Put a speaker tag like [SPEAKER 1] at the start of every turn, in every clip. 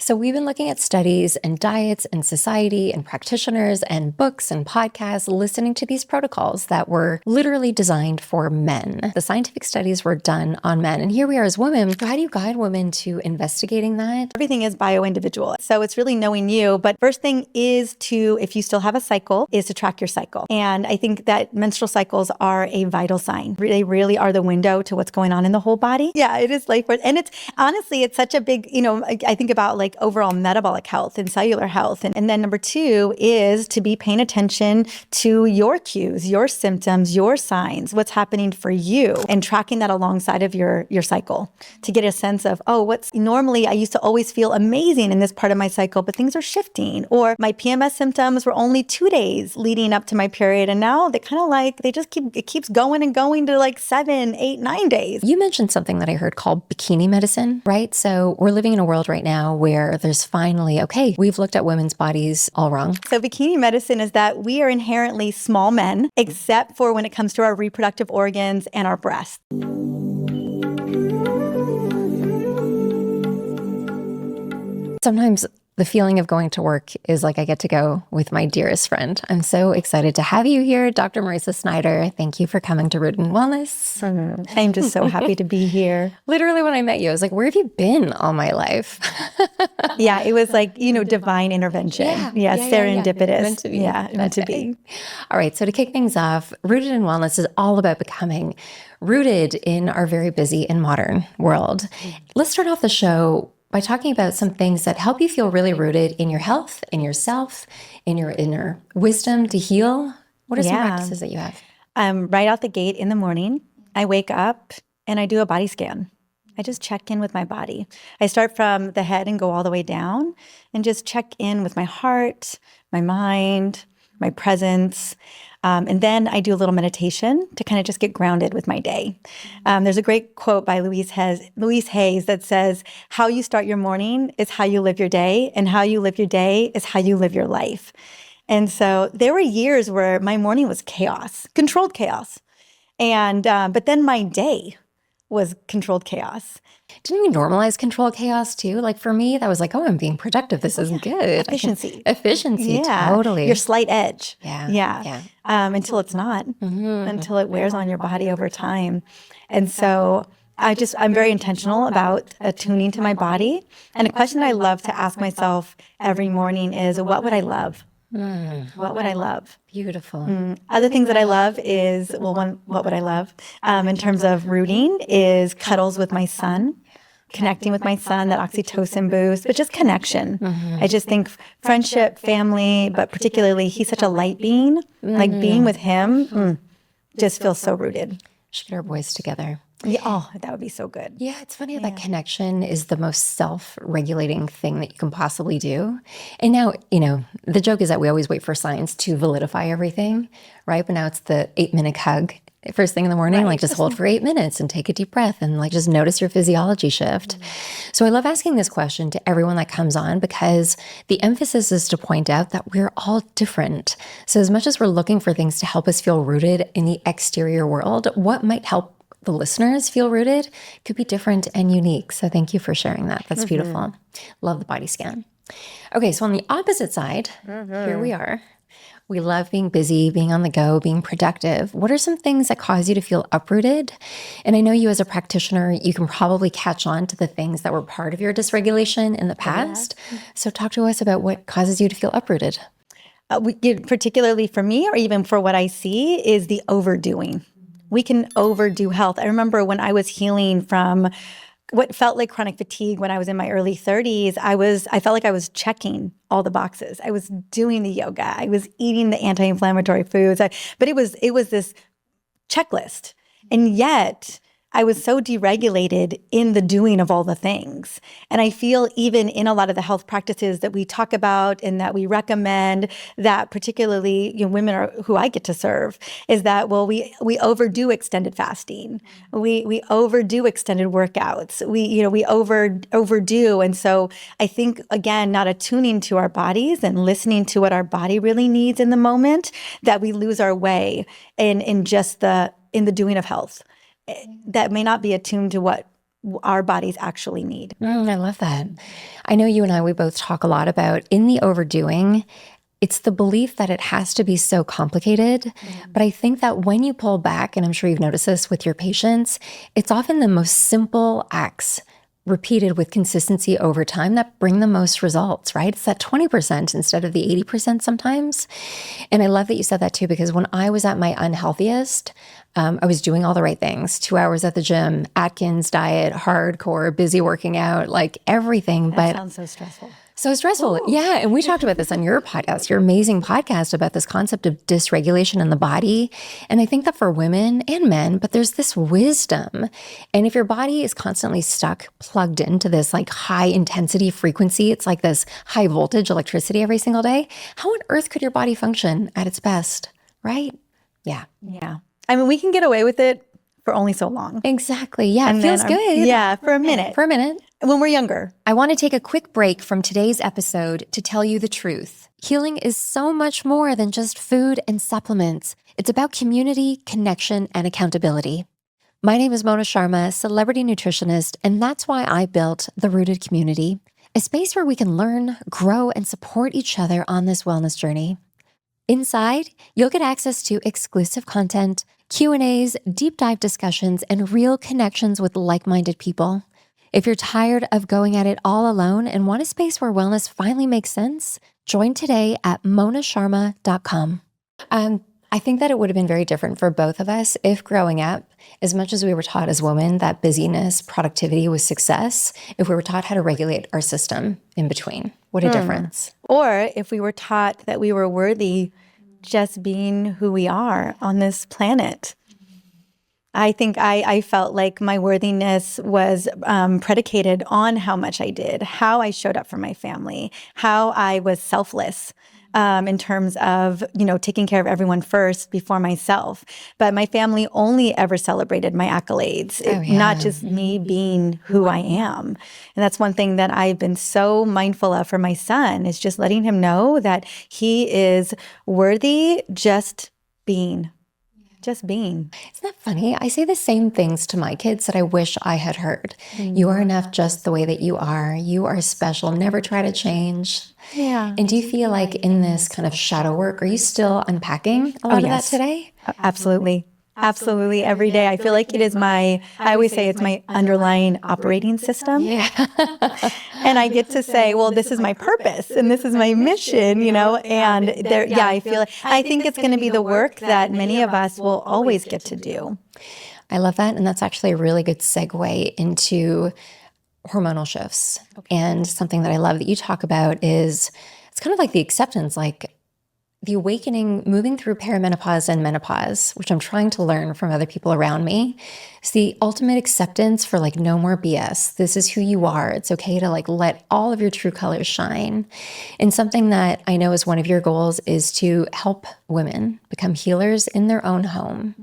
[SPEAKER 1] So we've been looking at studies and diets and society and practitioners and books and podcasts, listening to these protocols that were literally designed for men. The scientific studies were done on men. And here we are as women. How do you guide women to investigating that?
[SPEAKER 2] Everything is bio-individual. So it's really knowing you. But first thing is to, if you still have a cycle, is to track your cycle. And I think that menstrual cycles are a vital sign. They really are the window to what's going on in the whole body. Yeah, it is like, and it's honestly, it's such a big, I think about like overall metabolic health and cellular health. And then number two is to be paying attention to your cues, your symptoms, your signs, what's happening for you, and tracking that alongside of your cycle to get a sense of, oh, what's normally I used to always feel amazing in this part of my cycle, but things are shifting. Or my PMS symptoms were only 2 days leading up to my period. And now they kind of like, it keeps going and going to like 7, 8, 9 days.
[SPEAKER 1] You mentioned something that I heard called bikini medicine, right? So we're living in a world right now where there's finally, okay, we've looked at women's bodies all wrong.
[SPEAKER 2] So bikini medicine is that we are inherently small men, except for when it comes to our reproductive organs and our breasts.
[SPEAKER 1] Sometimes the feeling of going to work is like I get to go with my dearest friend. I'm so excited to have you here, Dr. Mariza Snyder. Thank you for coming to Rooted in Wellness.
[SPEAKER 2] I'm just so happy to be here.
[SPEAKER 1] Literally, when I met you, I was like, where have you been all my life?
[SPEAKER 2] Yeah, it was like, divine intervention. Yeah, serendipitous.
[SPEAKER 1] Meant to be.
[SPEAKER 2] Meant to be.
[SPEAKER 1] All right, so to kick things off, Rooted in Wellness is all about becoming rooted in our very busy and modern world. Let's start off the show by talking about some things that help you feel really rooted in your health, in yourself, in your inner wisdom to heal. What are some practices that you have?
[SPEAKER 2] Right out the gate in the morning, I wake up and I do a body scan. I just check in with my body. I start from the head and go all the way down and just check in with my heart, my mind, my presence. And then I do a little meditation to kind of just get grounded with my day. There's a great quote by Louise Hayes that says, how you start your morning is how you live your day, and how you live your day is how you live your life. And so there were years where my morning was chaos, controlled chaos. And but then my day was controlled chaos.
[SPEAKER 1] Didn't we normalize control chaos too? Like for me, that was like, oh, I'm being productive. This is good.
[SPEAKER 2] Efficiency.
[SPEAKER 1] Totally.
[SPEAKER 2] Your slight edge.
[SPEAKER 1] Yeah.
[SPEAKER 2] Until it's not, until it wears on your body over time. And so I'm very intentional about attuning to my body. And a question I love to ask myself every morning is, what would I love? What would I love?
[SPEAKER 1] Beautiful.
[SPEAKER 2] Other things that I love is, what would I love? In terms of rooting is cuddles with my son, connecting with my son, that oxytocin boost, but just connection. I just think friendship, family, but particularly he's such a light being, like being with him just feels so rooted.
[SPEAKER 1] Should get our boys together.
[SPEAKER 2] Yeah, oh, that would be so good.
[SPEAKER 1] Yeah, it's funny that connection is the most self-regulating thing that you can possibly do. And now, the joke is that we always wait for science to validify everything, right? But now it's the 8-minute hug. First thing in the morning, like just hold for 8 minutes and take a deep breath and like just notice your physiology shift. So I love asking this question to everyone that comes on because the emphasis is to point out that we're all different. So as much as we're looking for things to help us feel rooted in the exterior world, what might help the listeners feel rooted could be different and unique. So thank you for sharing that. That's beautiful. Love the body scan. Okay, so on the opposite side, here we are. We love being busy, being on the go, being productive. What are some things that cause you to feel uprooted? And I know you as a practitioner, you can probably catch on to the things that were part of your dysregulation in the past. So talk to us about what causes you to feel uprooted.
[SPEAKER 2] Particularly for me, or even for what I see, is the overdoing. We can overdo health. I remember when I was healing from what felt like chronic fatigue when I was in my early 30s, I felt like I was checking all the boxes. I was doing the yoga. I was eating the anti-inflammatory foods. But it was this checklist. And yet I was so deregulated in the doing of all the things. And I feel even in a lot of the health practices that we talk about and that we recommend, that particularly women who I get to serve, is that, we overdo extended fasting. We overdo extended workouts. We overdo. And so I think, again, not attuning to our bodies and listening to what our body really needs in the moment, that we lose our way in the doing of health. That may not be attuned to what our bodies actually need.
[SPEAKER 1] I love that. I know you and I, we both talk a lot about in the overdoing, it's the belief that it has to be so complicated. But I think that when you pull back, and I'm sure you've noticed this with your patients, it's often the most simple acts repeated with consistency over time that bring the most results, right? It's that 20% instead of the 80% sometimes. And I love that you said that too, because when I was at my unhealthiest, I was doing all the right things, 2 hours at the gym, Atkins diet, hardcore, busy working out, like everything.
[SPEAKER 2] That sounds so stressful.
[SPEAKER 1] So stressful. Ooh. Yeah. And we talked about this on your podcast, your amazing podcast about this concept of dysregulation in the body. And I think that for women and men, but there's this wisdom. And if your body is constantly stuck, plugged into this like high intensity frequency, it's like this high voltage electricity every single day, how on earth could your body function at its best? Right? Yeah.
[SPEAKER 2] Yeah. I mean, we can get away with it for only so long.
[SPEAKER 1] Exactly. Yeah. It feels good.
[SPEAKER 2] Yeah. For a minute.
[SPEAKER 1] For a minute.
[SPEAKER 2] When we're younger.
[SPEAKER 1] I want to take a quick break from today's episode to tell you the truth. Healing is so much more than just food and supplements. It's about community, connection, and accountability. My name is Mona Sharma, celebrity nutritionist, and that's why I built the Rooted Community, a space where we can learn, grow, and support each other on this wellness journey. Inside, you'll get access to exclusive content, Q&As, deep dive discussions, and real connections with like-minded people. If you're tired of going at it all alone and want a space where wellness finally makes sense, join today at monasharma.com. I think that it would have been very different for both of us if growing up, as much as we were taught as women that busyness, productivity was success, if we were taught how to regulate our system in between. What a difference.
[SPEAKER 2] Or if we were taught that we were worthy just being who we are on this planet. I think I felt like my worthiness was predicated on how much I did, how I showed up for my family, how I was selfless in terms of, taking care of everyone first before myself. But my family only ever celebrated my accolades, not just me being who I am. And that's one thing that I've been so mindful of for my son is just letting him know that he is worthy just being. Just being.
[SPEAKER 1] Isn't that funny? I say the same things to my kids that I wish I had heard. You are enough just the way that you are. You are special. Never try to change.
[SPEAKER 2] Yeah.
[SPEAKER 1] And do you feel like in this kind of shadow work, are you still unpacking a lot of that today?
[SPEAKER 2] Absolutely. Absolutely. Every day. I feel like it is I always say it's my underlying operating system.
[SPEAKER 1] Yeah.
[SPEAKER 2] And I get to say, well, this is my purpose and this is my mission, and I think it's going to be the work that many of us will always get to do.
[SPEAKER 1] I love that. And that's actually a really good segue into hormonal shifts. And something that I love that you talk about is it's kind of like the acceptance, like the awakening, moving through perimenopause and menopause, which I'm trying to learn from other people around me. It's the ultimate acceptance for like no more BS. This is who you are. It's okay to like let all of your true colors shine. And something that I know is one of your goals is to help women become healers in their own home,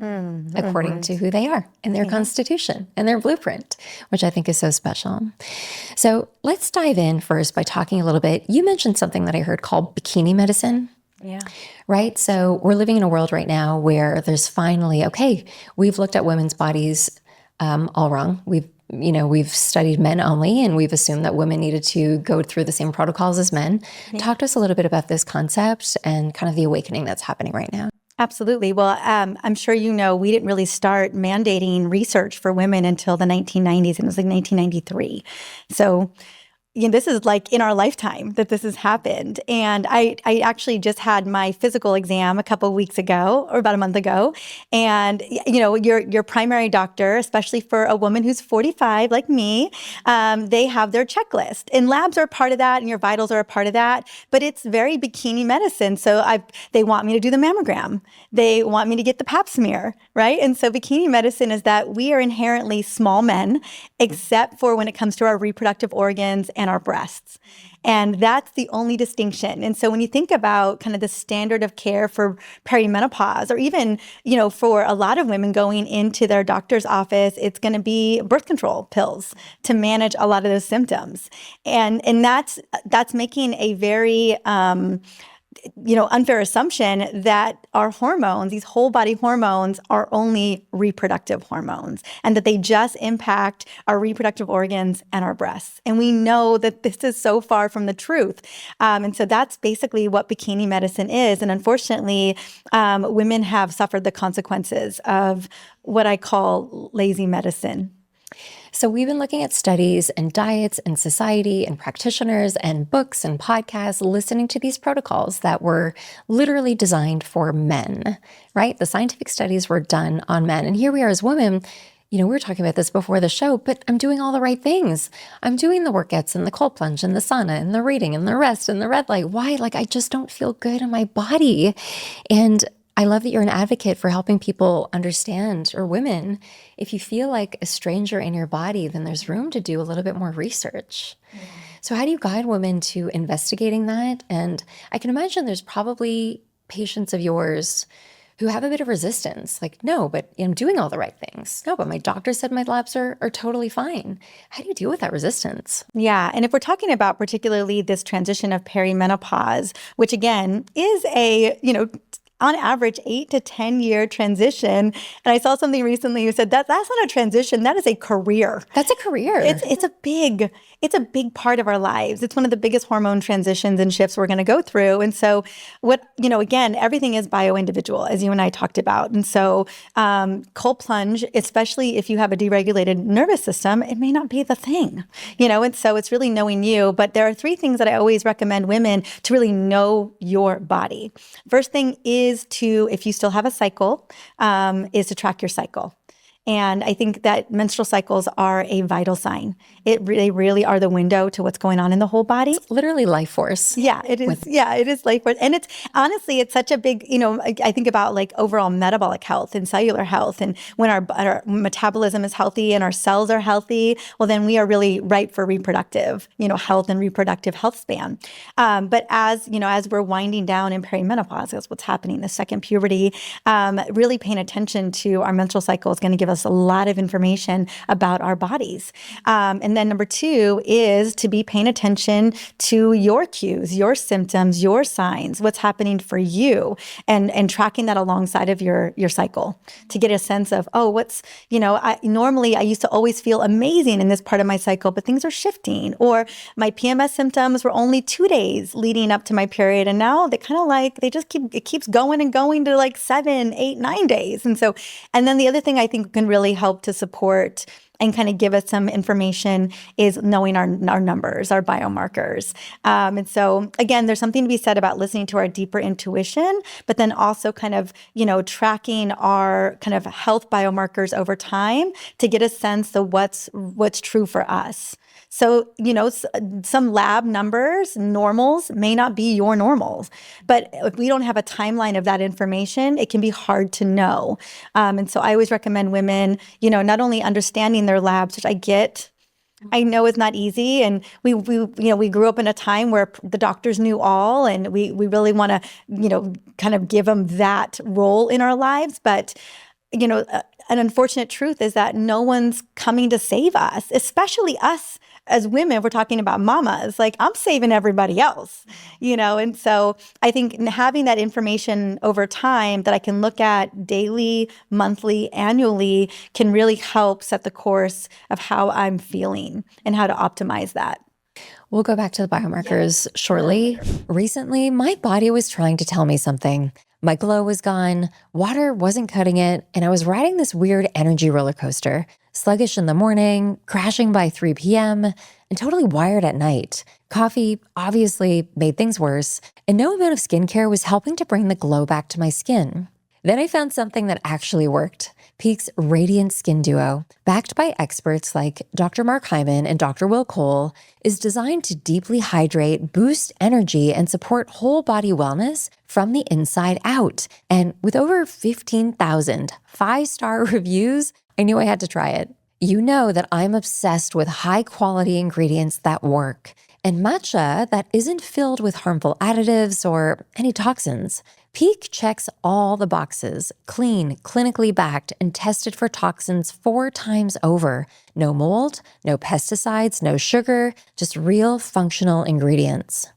[SPEAKER 1] according to who they are and their constitution and their blueprint, which I think is so special. So let's dive in first by talking a little bit. You mentioned something that I heard called bikini medicine.
[SPEAKER 2] Yeah.
[SPEAKER 1] Right. So we're living in a world right now where there's finally, we've looked at women's bodies all wrong. We've studied men only, and we've assumed that women needed to go through the same protocols as men. Yeah. Talk to us a little bit about this concept and kind of the awakening that's happening right now.
[SPEAKER 2] Absolutely. Well, I'm sure we didn't really start mandating research for women until the 1990s, and it was like 1993. So this is like in our lifetime that this has happened. And I actually just had my physical exam a couple of weeks ago, or about a month ago. And, your primary doctor, especially for a woman who's 45 like me, they have their checklist. And labs are a part of that, and your vitals are a part of that. But it's very bikini medicine. So they want me to do the mammogram. They want me to get the pap smear, right? And so bikini medicine is that we are inherently small men, except for when it comes to our reproductive organs and our breasts. And that's the only distinction. And so when you think about kind of the standard of care for perimenopause, or even, for a lot of women going into their doctor's office, it's going to be birth control pills to manage a lot of those symptoms. And that's making a very unfair assumption that our hormones, these whole body hormones, are only reproductive hormones and that they just impact our reproductive organs and our breasts. And we know that this is so far from the truth. And so that's basically what bikini medicine is. And unfortunately, women have suffered the consequences of what I call lazy medicine.
[SPEAKER 1] So we've been looking at studies and diets and society and practitioners and books and podcasts, listening to these protocols that were literally designed for men, right? The scientific studies were done on men. And here we are as women, we were talking about this before the show, but I'm doing all the right things. I'm doing the workouts and the cold plunge and the sauna and the reading and the rest and the red light. Why? I just don't feel good in my body. And I love that you're an advocate for helping people understand, or women, if you feel like a stranger in your body, then there's room to do a little bit more research. Mm-hmm. So how do you guide women to investigating that? And I can imagine there's probably patients of yours who have a bit of resistance. No, but I'm doing all the right things. No, but my doctor said my labs are totally fine. How do you deal with that resistance?
[SPEAKER 2] Yeah. And if we're talking about particularly this transition of perimenopause, which again is a, on average, 8 to 10 year transition. And I saw something recently you said that's not a transition, that is a career.
[SPEAKER 1] That's a career.
[SPEAKER 2] It's a big part of our lives. It's one of the biggest hormone transitions and shifts we're going to go through. And so again, everything is bio-individual, as you and I talked about. And so cold plunge, especially if you have a deregulated nervous system, it may not be the thing, and so it's really knowing you. But there are 3 things that I always recommend women to really know your body. First thing is if you still have a cycle, is to track your cycle. And I think that menstrual cycles are a vital sign. They really are the window to what's going on in the whole body.
[SPEAKER 1] It's literally life force.
[SPEAKER 2] Yeah, it is. It is life force. And it's such a big, I think about overall metabolic health and cellular health. And when our metabolism is healthy and our cells are healthy, well, then we are really ripe for reproductive, health and reproductive health span. But as we're winding down in perimenopause, that's what's happening, the second puberty, really paying attention to our menstrual cycle is going to give us a lot of information about our bodies. And then number 2 is to be paying attention to your cues, your symptoms, your signs, what's happening for you, and tracking that alongside of your cycle to get a sense of, normally I used to always feel amazing in this part of my cycle, but things are shifting. Or my PMS symptoms were only 2 days leading up to my period. And now they kind of it keeps going and going to 7, 8, 9 days. And then the other thing I think can really help to support and kind of give us some information is knowing our numbers, our biomarkers. And so again, there's something to be said about listening to our deeper intuition, but then also kind of, tracking our kind of health biomarkers over time to get a sense of what's true for us. So, some lab numbers, normals, may not be your normals. But if we don't have a timeline of that information, it can be hard to know. And so I always recommend women, not only understanding their labs, which I know is not easy. And we grew up in a time where the doctors knew all, and we really want to, kind of give them that role in our lives. But, an unfortunate truth is that no one's coming to save us, especially us as women. We're talking about mamas, I'm saving everybody else, and so I think having that information over time that I can look at daily, monthly, annually can really help set the course of how I'm feeling and how to optimize that.
[SPEAKER 1] We'll go back to the biomarkers shortly. Recently, my body was trying to tell me something. My glow was gone, water wasn't cutting it, and I was riding this weird energy roller coaster, sluggish in the morning, crashing by 3 p.m., and totally wired at night. Coffee obviously made things worse, and no amount of skincare was helping to bring the glow back to my skin. Then I found something that actually worked. Peak's Radiant Skin Duo, backed by experts like Dr. Mark Hyman and Dr. Will Cole, is designed to deeply hydrate, boost energy, and support whole body wellness from the inside out. And with over 15,000 5-star reviews, I knew I had to try it. You know that I'm obsessed with high-quality ingredients that work, and matcha that isn't filled with harmful additives or any toxins. Peak checks all the boxes, clean, clinically backed, and tested for toxins 4 times over. No mold, no pesticides, no sugar, just real functional ingredients.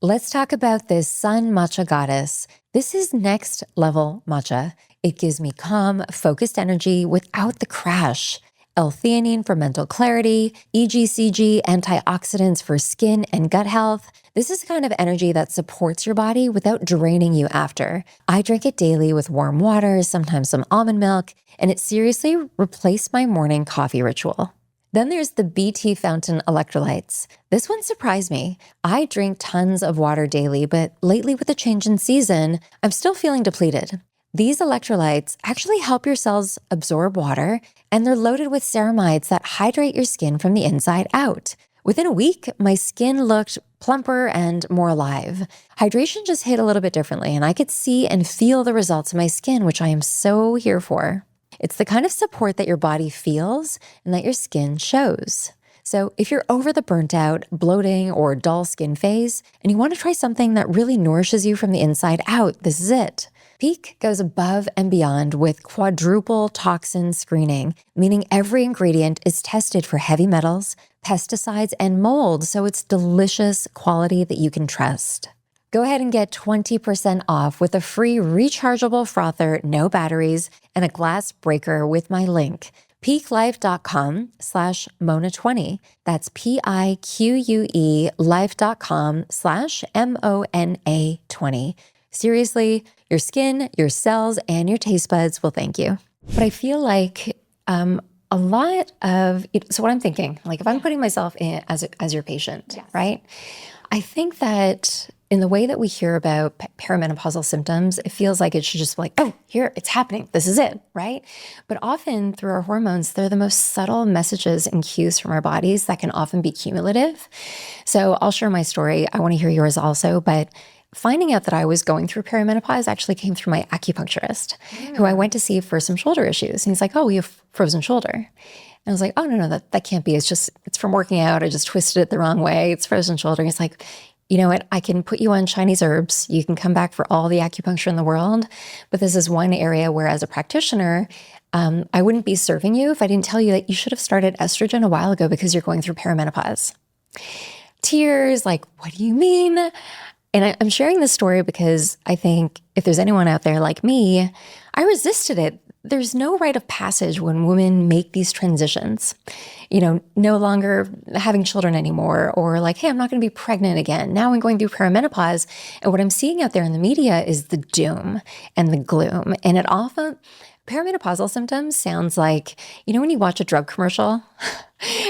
[SPEAKER 1] Let's talk about this sun matcha goddess. This is next level matcha. It gives me calm, focused energy without the crash. L-theanine for mental clarity, EGCG antioxidants for skin and gut health. This is the kind of energy that supports your body without draining you after. I drink it daily with warm water, sometimes some almond milk, and it seriously replaced my morning coffee ritual. Then there's the BT Fountain electrolytes. This one surprised me. I drink tons of water daily, but lately with the change in season, I'm still feeling depleted. These electrolytes actually help your cells absorb water, and they're loaded with ceramides that hydrate your skin from the inside out. Within a week, my skin looked plumper and more alive. Hydration just hit a little bit differently, and I could see and feel the results in my skin, which I am so here for. It's the kind of support that your body feels and that your skin shows. So if you're over the burnt out, bloating, or dull skin phase, and you want to try something that really nourishes you from the inside out, this is it. Peak goes above and beyond with quadruple toxin screening, meaning every ingredient is tested for heavy metals, pesticides, and mold, so it's delicious quality that you can trust. Go ahead and get 20% off with a free rechargeable frother, no batteries, and a glass breaker with my link, peaklife.com/Mona20. That's PIQUE life.com/MONA20. Seriously, your skin, your cells, and your taste buds will thank you. But I feel like a lot of it, so what I'm thinking, like if I'm putting myself in as your patient,
[SPEAKER 2] Yes.
[SPEAKER 1] right? I think that in the way that we hear about perimenopausal symptoms, it feels like it should just be like, oh, here, it's happening. This is it, right? But often through our hormones, they're the most subtle messages and cues from our bodies that can often be cumulative. So I'll share my story. I want to hear yours also, but finding out that I was going through perimenopause actually came through my acupuncturist, who I went to see for some shoulder issues. And he's like, oh, you have frozen shoulder. And I was like, oh, no, that can't be. It's from working out. I just twisted it the wrong way. It's frozen shoulder. He's like, you know what? I can put you on Chinese herbs. You can come back for all the acupuncture in the world. But this is one area where as a practitioner, I wouldn't be serving you if I didn't tell you that you should have started estrogen a while ago because you're going through perimenopause. Tears, like, what do you mean? And I'm sharing this story because I think if there's anyone out there like me, I resisted it. There's no rite of passage when women make these transitions, no longer having children anymore, or like, hey, I'm not going to be pregnant again. Now I'm going through perimenopause. And what I'm seeing out there in the media is the doom and the gloom. And it often, perimenopausal symptoms sounds like, when you watch a drug commercial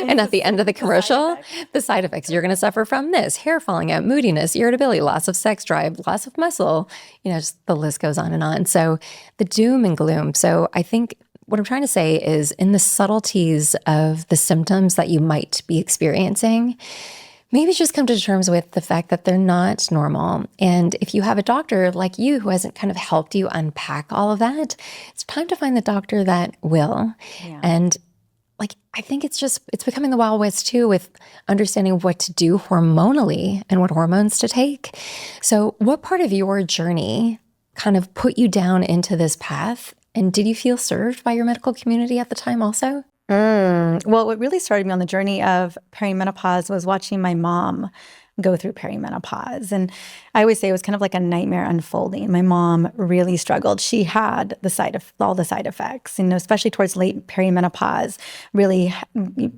[SPEAKER 1] and at the end of the commercial, the side effects, you're going to suffer from this, hair falling out, moodiness, irritability, loss of sex drive, loss of muscle, just the list goes on and on. So the doom and gloom. So I think what I'm trying to say is in the subtleties of the symptoms that you might be experiencing, maybe just come to terms with the fact that they're not normal. And if you have a doctor like you who hasn't kind of helped you unpack all of that, it's time to find the doctor that will. Yeah. And I think it's becoming the Wild West too with understanding what to do hormonally and what hormones to take. So what part of your journey kind of put you down into this path? And did you feel served by your medical community at the time also?
[SPEAKER 2] Well, what really started me on the journey of perimenopause was watching my mom go through perimenopause. And I always say it was kind of like a nightmare unfolding. My mom really struggled. She had all the side effects, especially towards late perimenopause, really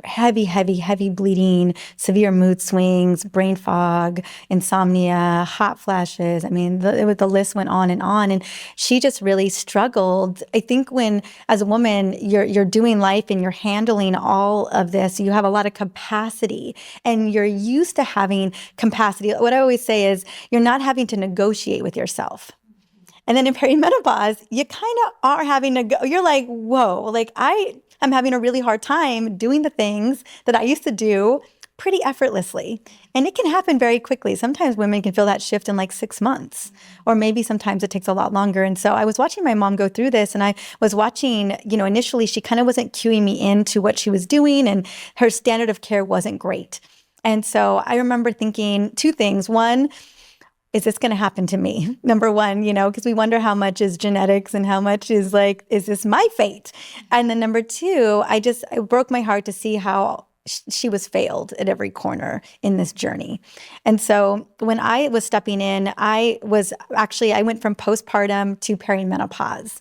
[SPEAKER 2] heavy bleeding, severe mood swings, brain fog, insomnia, hot flashes. I mean, the list went on. And she just really struggled. I think when, as a woman, you're doing life and you're handling all of this, you have a lot of capacity and you're used to having capacity. What I always say is you're not having to negotiate with yourself. And then in perimenopause, you kind of are having to go, you're like, whoa, like I am having a really hard time doing the things that I used to do pretty effortlessly. And it can happen very quickly. Sometimes women can feel that shift in like 6 months, or maybe sometimes it takes a lot longer. And so I was watching my mom go through this, and I was watching, initially she kind of wasn't cueing me into what she was doing, and her standard of care wasn't great. And so I remember thinking 2 things. One, is this going to happen to me? Number one, because we wonder how much is genetics and how much is is this my fate? And then number 2, it broke my heart to see how she was failed at every corner in this journey. And so when I was stepping in, I went from postpartum to perimenopause.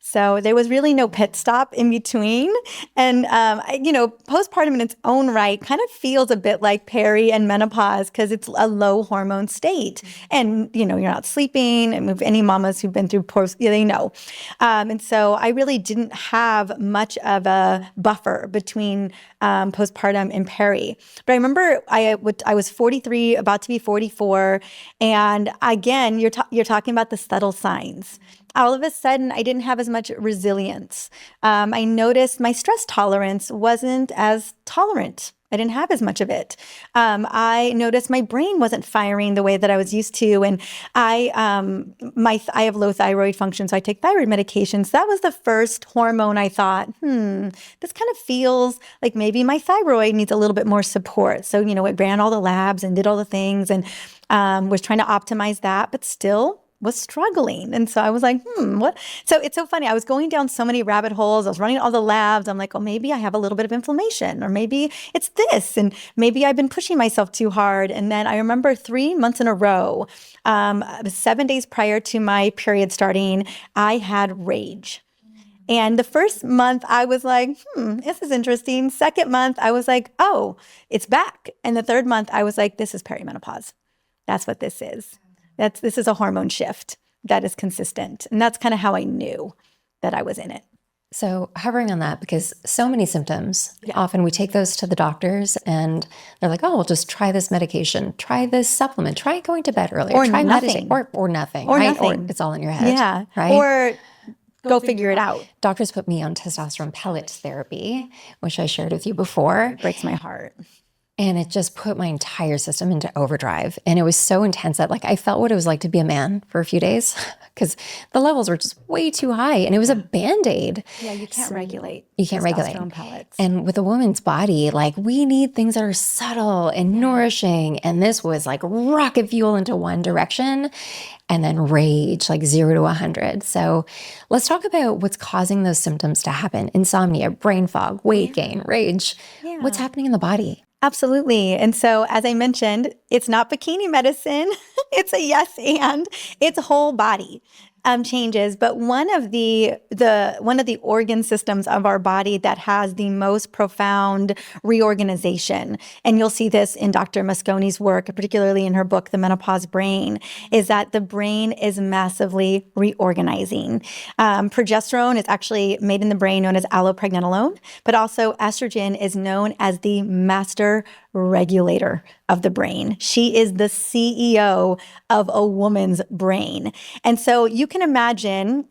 [SPEAKER 2] So there was really no pit stop in between. And, postpartum in its own right kind of feels a bit like peri and menopause because it's a low hormone state. And, you're not sleeping. And any mamas who've been through post, they know. And so I really didn't have much of a buffer between postpartum and peri. But I remember I was 43, about to be 44. And again, you're talking about the subtle signs. All of a sudden, I didn't have as much resilience. I noticed my stress tolerance wasn't as tolerant. I didn't have as much of it. I noticed my brain wasn't firing the way that I was used to. And I have low thyroid function, so I take thyroid medications. That was the first hormone I thought, this kind of feels like maybe my thyroid needs a little bit more support. So, it ran all the labs and did all the things and was trying to optimize that, but still was struggling. And so I was like, what? So it's so funny. I was going down so many rabbit holes. I was running all the labs. I'm like, oh, maybe I have a little bit of inflammation, or maybe it's this, and maybe I've been pushing myself too hard. And then I remember 3 months in a row, 7 days prior to my period starting, I had rage. And the first month I was like, this is interesting. Second month, I was like, oh, it's back. And the third month I was like, this is perimenopause. That's what this is. This is a hormone shift that is consistent. And that's kind of how I knew that I was in it.
[SPEAKER 1] So hovering on that, because so many symptoms, often we take those to the doctors and they're like, oh, well, just try this medication, try this supplement, try going to bed earlier,
[SPEAKER 2] or
[SPEAKER 1] try
[SPEAKER 2] nothing.
[SPEAKER 1] meditating, or nothing,
[SPEAKER 2] or
[SPEAKER 1] right?
[SPEAKER 2] nothing.
[SPEAKER 1] Or it's all in your head,
[SPEAKER 2] yeah.
[SPEAKER 1] right?
[SPEAKER 2] Or go figure it out.
[SPEAKER 1] Doctors put me on testosterone pellet therapy, which I shared with you before.
[SPEAKER 2] It breaks my heart.
[SPEAKER 1] And it just put my entire system into overdrive. And it was so intense that I felt what it was like to be a man for a few days because the levels were just way too high. And it was a Band-Aid.
[SPEAKER 2] Yeah, you can't regulate.
[SPEAKER 1] You can't regulate.
[SPEAKER 2] Testosterone pellets.
[SPEAKER 1] And with a woman's body, we need things that are subtle and nourishing. And this was like rocket fuel into one direction and then rage, 0 to 100. So let's talk about what's causing those symptoms to happen. Insomnia, brain fog, weight gain, rage.
[SPEAKER 2] Yeah.
[SPEAKER 1] What's happening in the body?
[SPEAKER 2] Absolutely. And so, as I mentioned, it's not bikini medicine. It's a yes and. It's whole body changes. But one of the organ systems of our body that has the most profound reorganization, and you'll see this in Dr. Mosconi's work, particularly in her book, The Menopause Brain, is that the brain is massively reorganizing. Progesterone is actually made in the brain, known as allopregnenolone, but also estrogen is known as the master regulator of the brain. She is the CEO of a woman's brain. And so you can imagine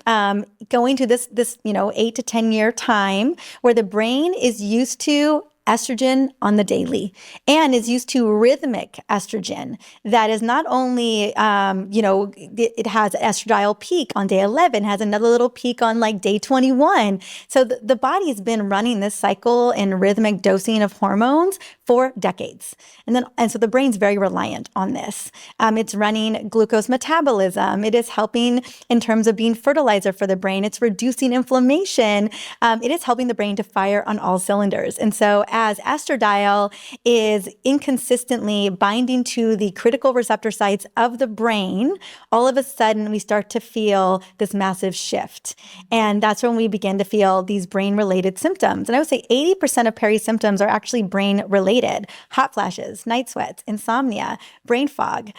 [SPEAKER 2] going to this 8 to 10 year time where the brain is used to estrogen on the daily and is used to rhythmic estrogen that is not only, it has an estradiol peak on day 11, has another little peak on day 21. So the body's been running this cycle and rhythmic dosing of hormones for decades. And so the brain's very reliant on this. It's running glucose metabolism. It is helping in terms of being fertilizer for the brain. It's reducing inflammation. It is helping the brain to fire on all cylinders. And so as estradiol is inconsistently binding to the critical receptor sites of the brain, all of a sudden we start to feel this massive shift. And that's when we begin to feel these brain-related symptoms. And I would say 80% of peri symptoms are actually brain-related. Hot flashes, night sweats, insomnia, brain fog,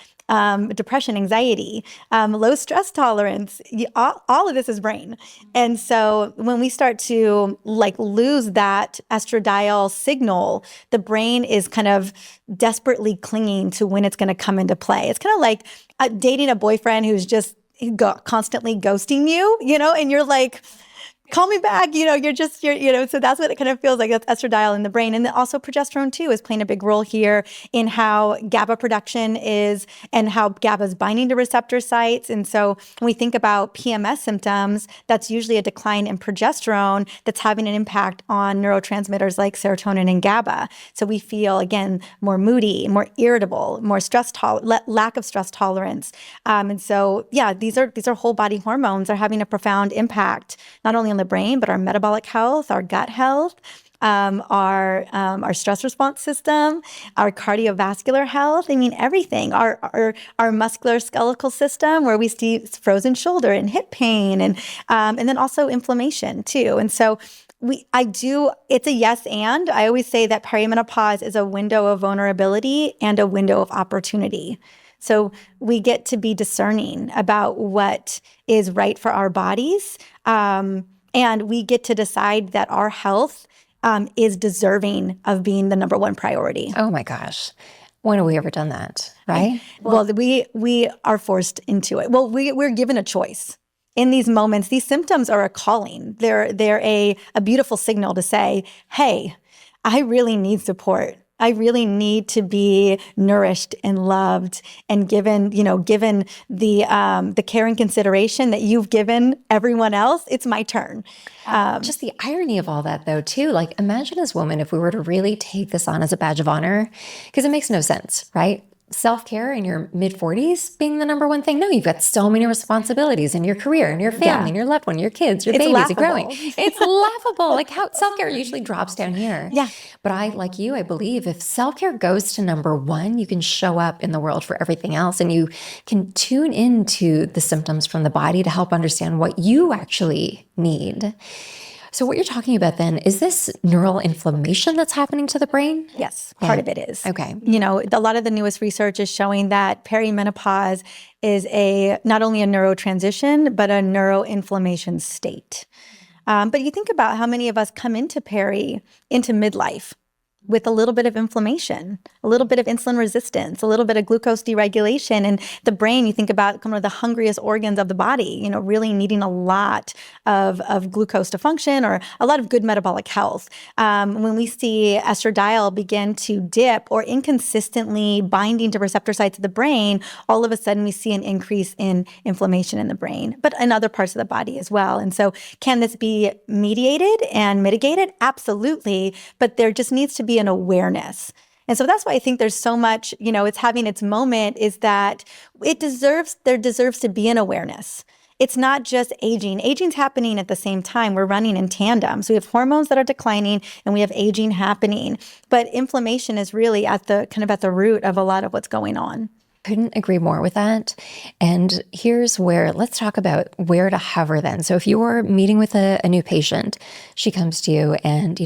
[SPEAKER 2] depression, anxiety, low stress tolerance, all of this is brain. And so when we start to lose that estradiol signal, the brain is kind of desperately clinging to when it's going to come into play. It's kind of like dating a boyfriend who's just constantly ghosting you, and you're like, call me back, so that's what it kind of feels like. That's estradiol in the brain. And then also progesterone too is playing a big role here in how GABA production is and how GABA is binding to receptor sites. And so when we think about PMS symptoms, that's usually a decline in progesterone that's having an impact on neurotransmitters like serotonin and GABA. So we feel, again, more moody, more irritable, more lack of stress tolerance. And so, these are whole body hormones are having a profound impact, not only on the brain, but our metabolic health, our gut health. our stress response system, our cardiovascular health. I mean, everything. Our musculoskeletal system, where we see frozen shoulder and hip pain, and then also inflammation too. And so it's a yes and. I always say that perimenopause is a window of vulnerability and a window of opportunity. So we get to be discerning about what is right for our bodies. And we get to decide that our health is deserving of being the number one priority.
[SPEAKER 1] Oh my gosh. When have we ever done that, right?
[SPEAKER 2] Well, we are forced into it. Well, we're given a choice. In these moments, these symptoms are a calling. They're a beautiful signal to say, hey, I really need support. I really need to be nourished and loved and given the care and consideration that you've given everyone else. It's my turn.
[SPEAKER 1] Just the irony of all that, though, too. Like, imagine as women if we were to really take this on as a badge of honor, because it makes no sense, right? Self-care in your mid-40s being the number one thing. No, you've got so many responsibilities in your career, and your family, and your loved one, your kids, your babies are growing. It's laughable. Like how self-care usually drops down here.
[SPEAKER 2] Yeah.
[SPEAKER 1] But I believe if self-care goes to number one, you can show up in the world for everything else, and you can tune into the symptoms from the body to help understand what you actually need. So what you're talking about then, is this neural inflammation that's happening to the brain?
[SPEAKER 2] Yes, part of it is.
[SPEAKER 1] Okay.
[SPEAKER 2] A lot of the newest research is showing that perimenopause is not only a neurotransition, but a neuroinflammation state. But you think about how many of us come into midlife with a little bit of inflammation, a little bit of insulin resistance, a little bit of glucose deregulation. And the brain, you think about one of the hungriest organs of the body, really needing a lot of glucose to function, or a lot of good metabolic health. When we see estradiol begin to dip or inconsistently binding to receptor sites of the brain, all of a sudden we see an increase in inflammation in the brain, but in other parts of the body as well. And so can this be mediated and mitigated? Absolutely. But there just needs to be an awareness. And so that's why I think there's so much, it's having its moment, is that there deserves to be an awareness. It's not just aging. Aging's happening at the same time. We're running in tandem. So we have hormones that are declining and we have aging happening. But inflammation is really at the root of a lot of what's going on.
[SPEAKER 1] Couldn't agree more with that. And here's where, let's talk about where to have her then. So if you're meeting with a new patient, she comes to you and,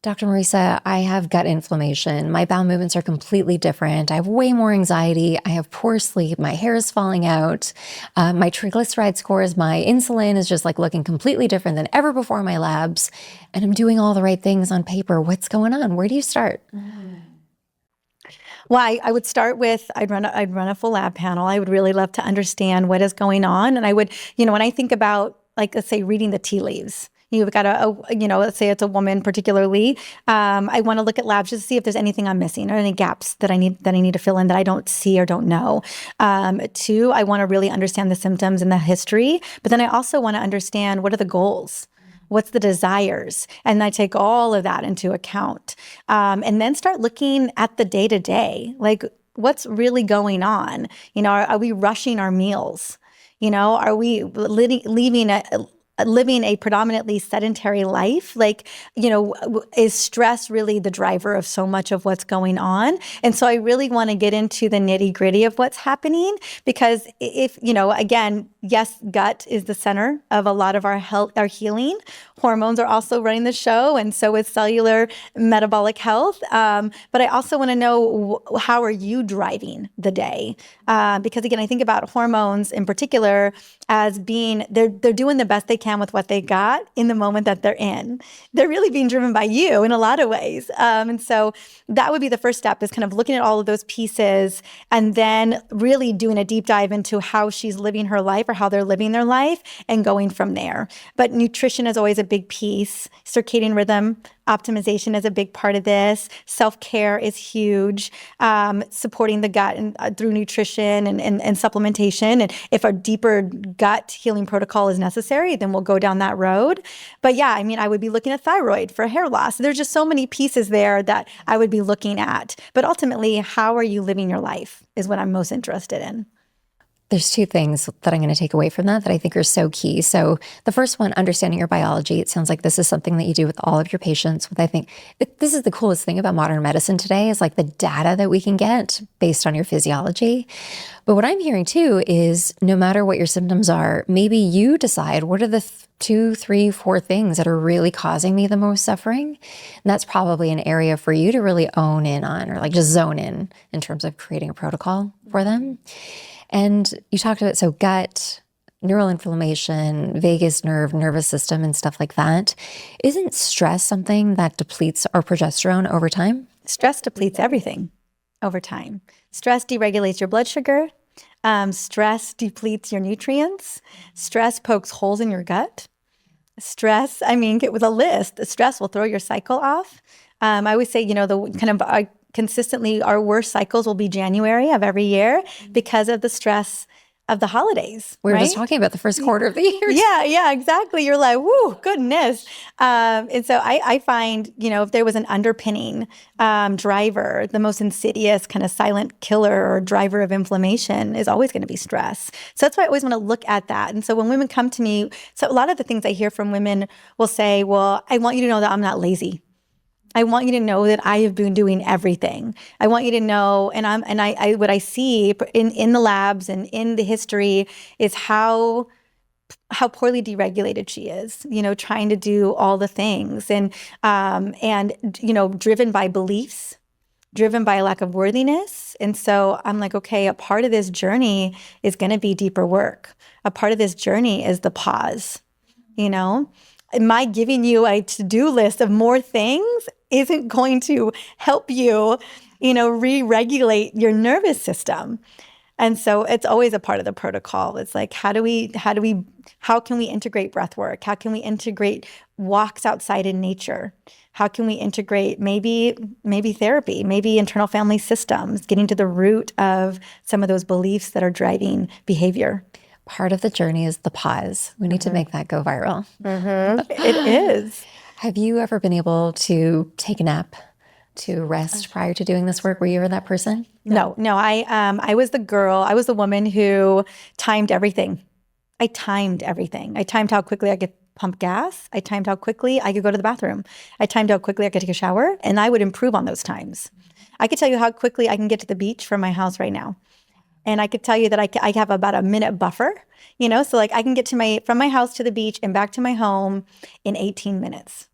[SPEAKER 1] Dr. Mariza, I have gut inflammation. My bowel movements are completely different. I have way more anxiety. I have poor sleep. My hair is falling out. My triglyceride scores, my insulin is just looking completely different than ever before in my labs. And I'm doing all the right things on paper. What's going on? Where do you start?
[SPEAKER 2] Well, I would start with, I'd run a full lab panel. I would really love to understand what is going on. And I would, when I think about, let's say, reading the tea leaves, you've got let's say it's a woman particularly. I want to look at labs just to see if there's anything I'm missing or any gaps that I need to fill in that I don't see or don't know. Two, I want to really understand the symptoms and the history, but then I also want to understand, what are the goals? What's the desires? And I take all of that into account. And then start looking at the day-to-day, what's really going on? Are we rushing our meals? Are we living a predominantly sedentary life? Is stress really the driver of so much of what's going on? And so I really want to get into the nitty-gritty of what's happening, because if, again, yes, gut is the center of a lot of our health, our healing. Hormones are also running the show, and so is cellular metabolic health. But I also want to know, how are you driving the day? Because again, I think about hormones in particular as being, they're doing the best they can with what they got in the moment that they're in. They're really being driven by you in a lot of ways. And so that would be the first step, is kind of looking at all of those pieces and then really doing a deep dive into how she's living her life or how they're living their life and going from there. But nutrition is always a big piece. Circadian rhythm optimization is a big part of this. Self-care is huge. Supporting the gut and through nutrition and supplementation. And if a deeper gut healing protocol is necessary, then we'll go down that road. But yeah, I would be looking at thyroid for hair loss. There's just so many pieces there that I would be looking at. But ultimately, how are you living your life is what I'm most interested in.
[SPEAKER 1] There's two things that I'm going to take away from that I think are so key. So the first one, understanding your biology. It sounds like this is something that you do with all of your patients. With I think this is the coolest thing about modern medicine today is like the data that we can get based on your physiology. But what I'm hearing too is no matter what your symptoms are, maybe you decide what are the 2, 3, 4 things that are really causing me the most suffering. And that's probably an area for you to really own in on, or like just zone in terms of creating a protocol for them. And you talked about, so gut, neural inflammation, vagus nerve, nervous system, and stuff like that. Isn't stress something that depletes our progesterone over time?
[SPEAKER 2] Stress depletes everything over time. Stress deregulates your blood sugar. Stress depletes your nutrients. Stress pokes holes in your gut. Stress, get with a list. The stress will throw your cycle off. I always say, the kind of consistently our worst cycles will be January of every year because of the stress of the holidays.
[SPEAKER 1] We were
[SPEAKER 2] right?
[SPEAKER 1] just talking about the first quarter of the year.
[SPEAKER 2] Yeah, exactly. You're like, whoo, goodness. And so I find, if there was an underpinning driver, the most insidious kind of silent killer or driver of inflammation is always going to be stress. So that's why I always want to look at that. And so when women come to me, so a lot of the things I hear from women will say, well, I want you to know that I'm not lazy. I want you to know that I have been doing everything. I want you to know, I what I see in the labs and in the history is how poorly deregulated she is, trying to do all the things and driven by beliefs, driven by a lack of worthiness. And so I'm like, okay, a part of this journey is going to be deeper work. A part of this journey is the pause, My giving you a to-do list of more things isn't going to help you, re-regulate your nervous system. And so it's always a part of the protocol. It's like, how can we integrate breath work? How can we integrate walks outside in nature? How can we integrate maybe therapy, maybe internal family systems, getting to the root of some of those beliefs that are driving behavior?
[SPEAKER 1] Part of the journey is the pause. We need to make that go viral.
[SPEAKER 2] It is.
[SPEAKER 1] Have you ever been able to take a nap to rest prior to doing this work? Were you ever that person?
[SPEAKER 2] No. I was the girl. I was the woman who timed everything. I timed everything. I timed how quickly I could pump gas. I timed how quickly I could go to the bathroom. I timed how quickly I could take a shower, and I would improve on those times. I could tell you how quickly I can get to the beach from my house right now. And I could tell you that I have about a minute buffer, so like I can get from my house to the beach and back to my home in 18 minutes.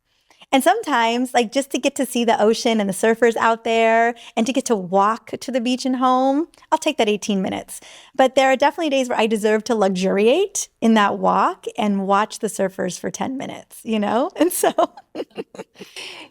[SPEAKER 2] And sometimes, like just to get to see the ocean and the surfers out there and to get to walk to the beach and home, I'll take that 18 minutes. But there are definitely days where I deserve to luxuriate in that walk and watch the surfers for 10 minutes, And so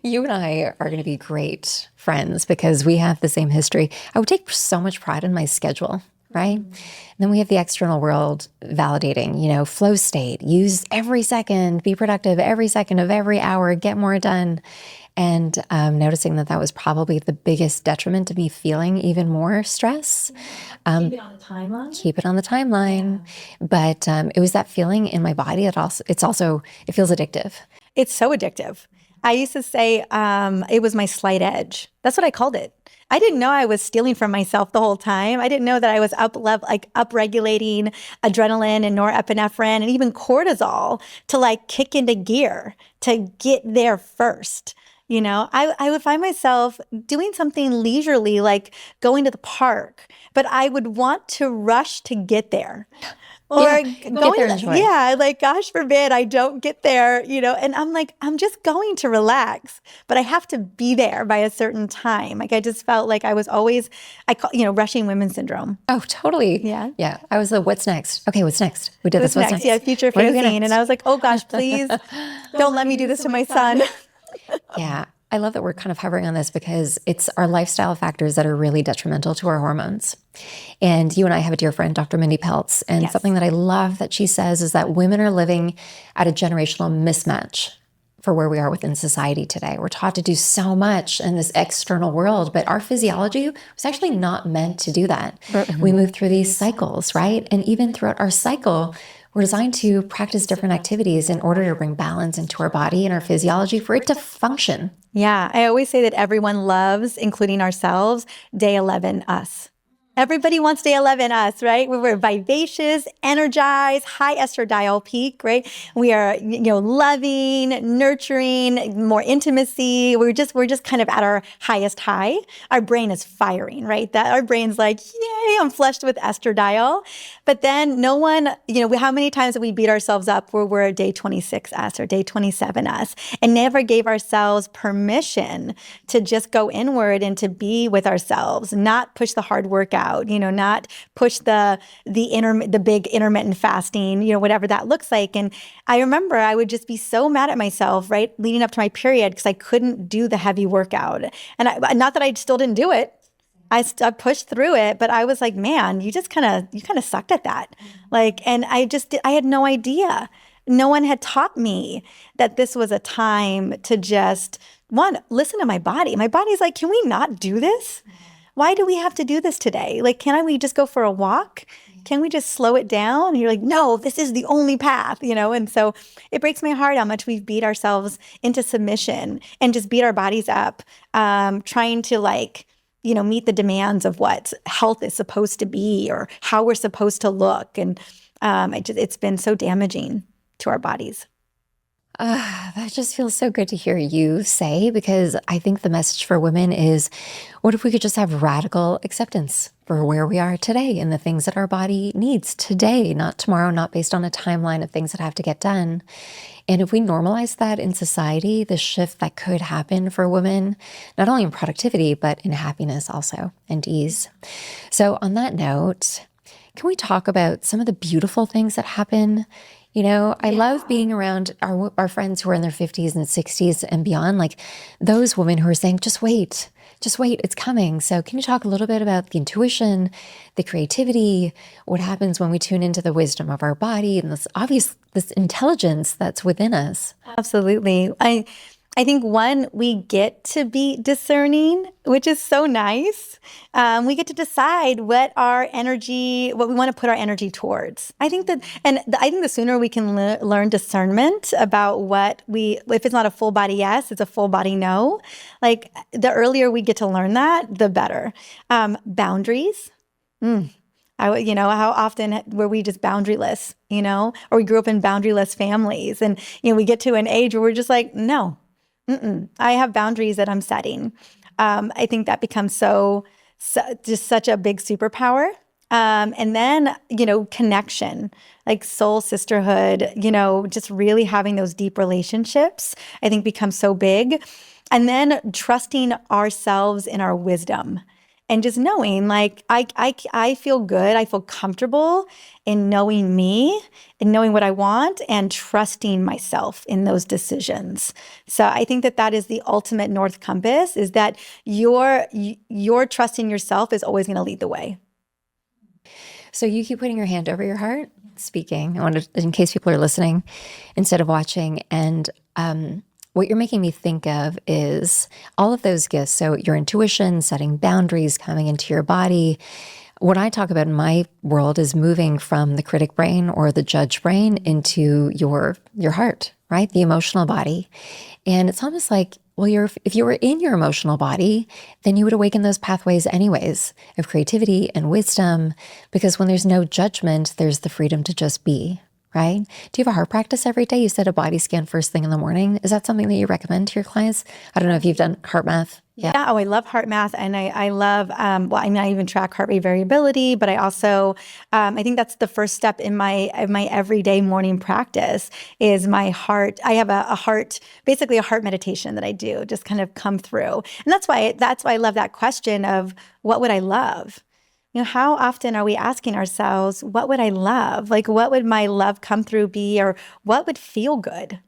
[SPEAKER 1] you and I are going to be great friends because we have the same history. I would take so much pride in my schedule, right? And then we have the external world validating, flow state, use every second, be productive every second of every hour, get more done. And noticing that was probably the biggest detriment to me feeling even more stress.
[SPEAKER 2] Keep it on the timeline.
[SPEAKER 1] Keep it on the timeline. Yeah. But it was that feeling in my body that it feels addictive.
[SPEAKER 2] It's so addictive. I used to say it was my slight edge. That's what I called it. I didn't know I was stealing from myself the whole time. I didn't know that I was upregulating adrenaline and norepinephrine and even cortisol to kick into gear to get there first. I would find myself doing something leisurely, like going to the park, but I would want to rush to get there. Or gosh forbid I don't get there, and I'm like, I'm just going to relax, but I have to be there by a certain time. Like I just felt like I was always, rushing women syndrome.
[SPEAKER 1] Oh, totally.
[SPEAKER 2] Yeah.
[SPEAKER 1] Yeah. I was what's next? Okay, what's next? We did
[SPEAKER 2] what's
[SPEAKER 1] this. What's
[SPEAKER 2] next? Yeah, future facing. And I was like, oh gosh, please don't let me do this to my son.
[SPEAKER 1] Yeah. I love that we're kind of hovering on this because it's our lifestyle factors that are really detrimental to our hormones. And you and I have a dear friend, Dr. Mindy Peltz, and
[SPEAKER 2] Yes.
[SPEAKER 1] something that I love that she says is that women are living at a generational mismatch for where we are within society today. We're taught to do so much in this external world, but our physiology was actually not meant to do that. Mm-hmm. We move through these cycles, right? And even throughout our cycle, we're designed to practice different activities in order to bring balance into our body and our physiology for it to function.
[SPEAKER 2] Yeah. I always say that everyone loves, including ourselves, day 11 us. Everybody wants day 11 us, right? We're vivacious, energized, high estradiol peak, right? We are, loving, nurturing, more intimacy. We're just kind of at our highest high. Our brain is firing, right? That our brain's like, yay, I'm flushed with estradiol. But then no one, how many times have we beat ourselves up where we're a day 26 us or day 27 us and never gave ourselves permission to just go inward and to be with ourselves, not push the hard workout, not push the big intermittent fasting, whatever that looks like. And I remember I would just be so mad at myself, right, leading up to my period because I couldn't do the heavy workout. And not that I still didn't do it. I pushed through it, but I was like, man, you kind of sucked at that. And I had no idea. No one had taught me that this was a time to just, listen to my body. My body's like, can we not do this? Why do we have to do this today? Can we just go for a walk? Can we just slow it down? And you're like, no, this is the only path, And so it breaks my heart how much we've beat ourselves into submission and just beat our bodies up, trying to meet the demands of what health is supposed to be or how we're supposed to look. And it's been so damaging to our bodies.
[SPEAKER 1] That just feels so good to hear you say, because I think the message for women is, what if we could just have radical acceptance for where we are today and the things that our body needs today, not tomorrow, not based on a timeline of things that have to get done. And if we normalize that in society, the shift that could happen for women, not only in productivity, but in happiness also and ease. So on that note, can we talk about some of the beautiful things that happen? I love being around our friends who are in their 50s and 60s and beyond, those women who are saying, just wait, it's coming. So can you talk a little bit about the intuition, the creativity, what happens when we tune into the wisdom of our body and this intelligence that's within us?
[SPEAKER 2] Absolutely. I think we get to be discerning, which is so nice. We get to decide what we want to put our energy towards. I think the sooner we can learn discernment about if it's not a full body yes, it's a full body no. The earlier we get to learn that, the better. Boundaries. How often were we just boundaryless, or we grew up in boundaryless families, and we get to an age where we're just like, no. I have boundaries that I'm setting. I think that becomes just such a big superpower. And then, connection, soul sisterhood, just really having those deep relationships, I think becomes so big. And then trusting ourselves in our wisdom. And just knowing, I feel good, I feel comfortable in knowing me and knowing what I want and trusting myself in those decisions. So I think that is the ultimate North Compass, is that your trusting yourself is always going to lead the way.
[SPEAKER 1] So you keep putting your hand over your heart, speaking. I wanted, in case people are listening instead of watching, and what you're making me think of is all of those gifts. So your intuition, setting boundaries, coming into your body. What I talk about in my world is moving from the critic brain or the judge brain into your heart, right? The emotional body. And it's almost like, well, if you were in your emotional body, then you would awaken those pathways anyways of creativity and wisdom, because when there's no judgment, there's the freedom to just be. Right? Do you have a heart practice every day? You said a body scan first thing in the morning. Is that something that you recommend to your clients? I don't know if you've done heart math.
[SPEAKER 2] Yeah. Oh, I love heart math. And I love, I even track heart rate variability, but I also, I think that's the first step in my everyday morning practice is my heart. I have basically a heart meditation that I do, just kind of come through. And that's why I love that question of what would I love? How often are we asking ourselves, what would I love? What would my love come through be, or what would feel good,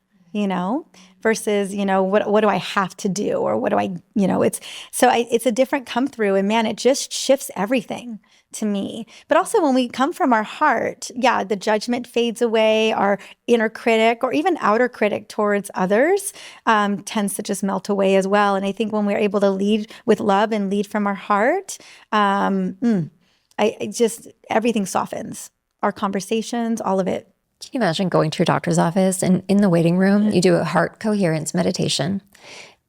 [SPEAKER 2] versus, what do I have to do, or what do I, it's a different come through, and man, it just shifts everything to me. But also when we come from our heart, the judgment fades away, our inner critic or even outer critic towards others tends to just melt away as well. And I think when we're able to lead with love and lead from our heart, everything softens. Our conversations, all of it.
[SPEAKER 1] Can you imagine going to your doctor's office and in the waiting room, you do a heart coherence meditation,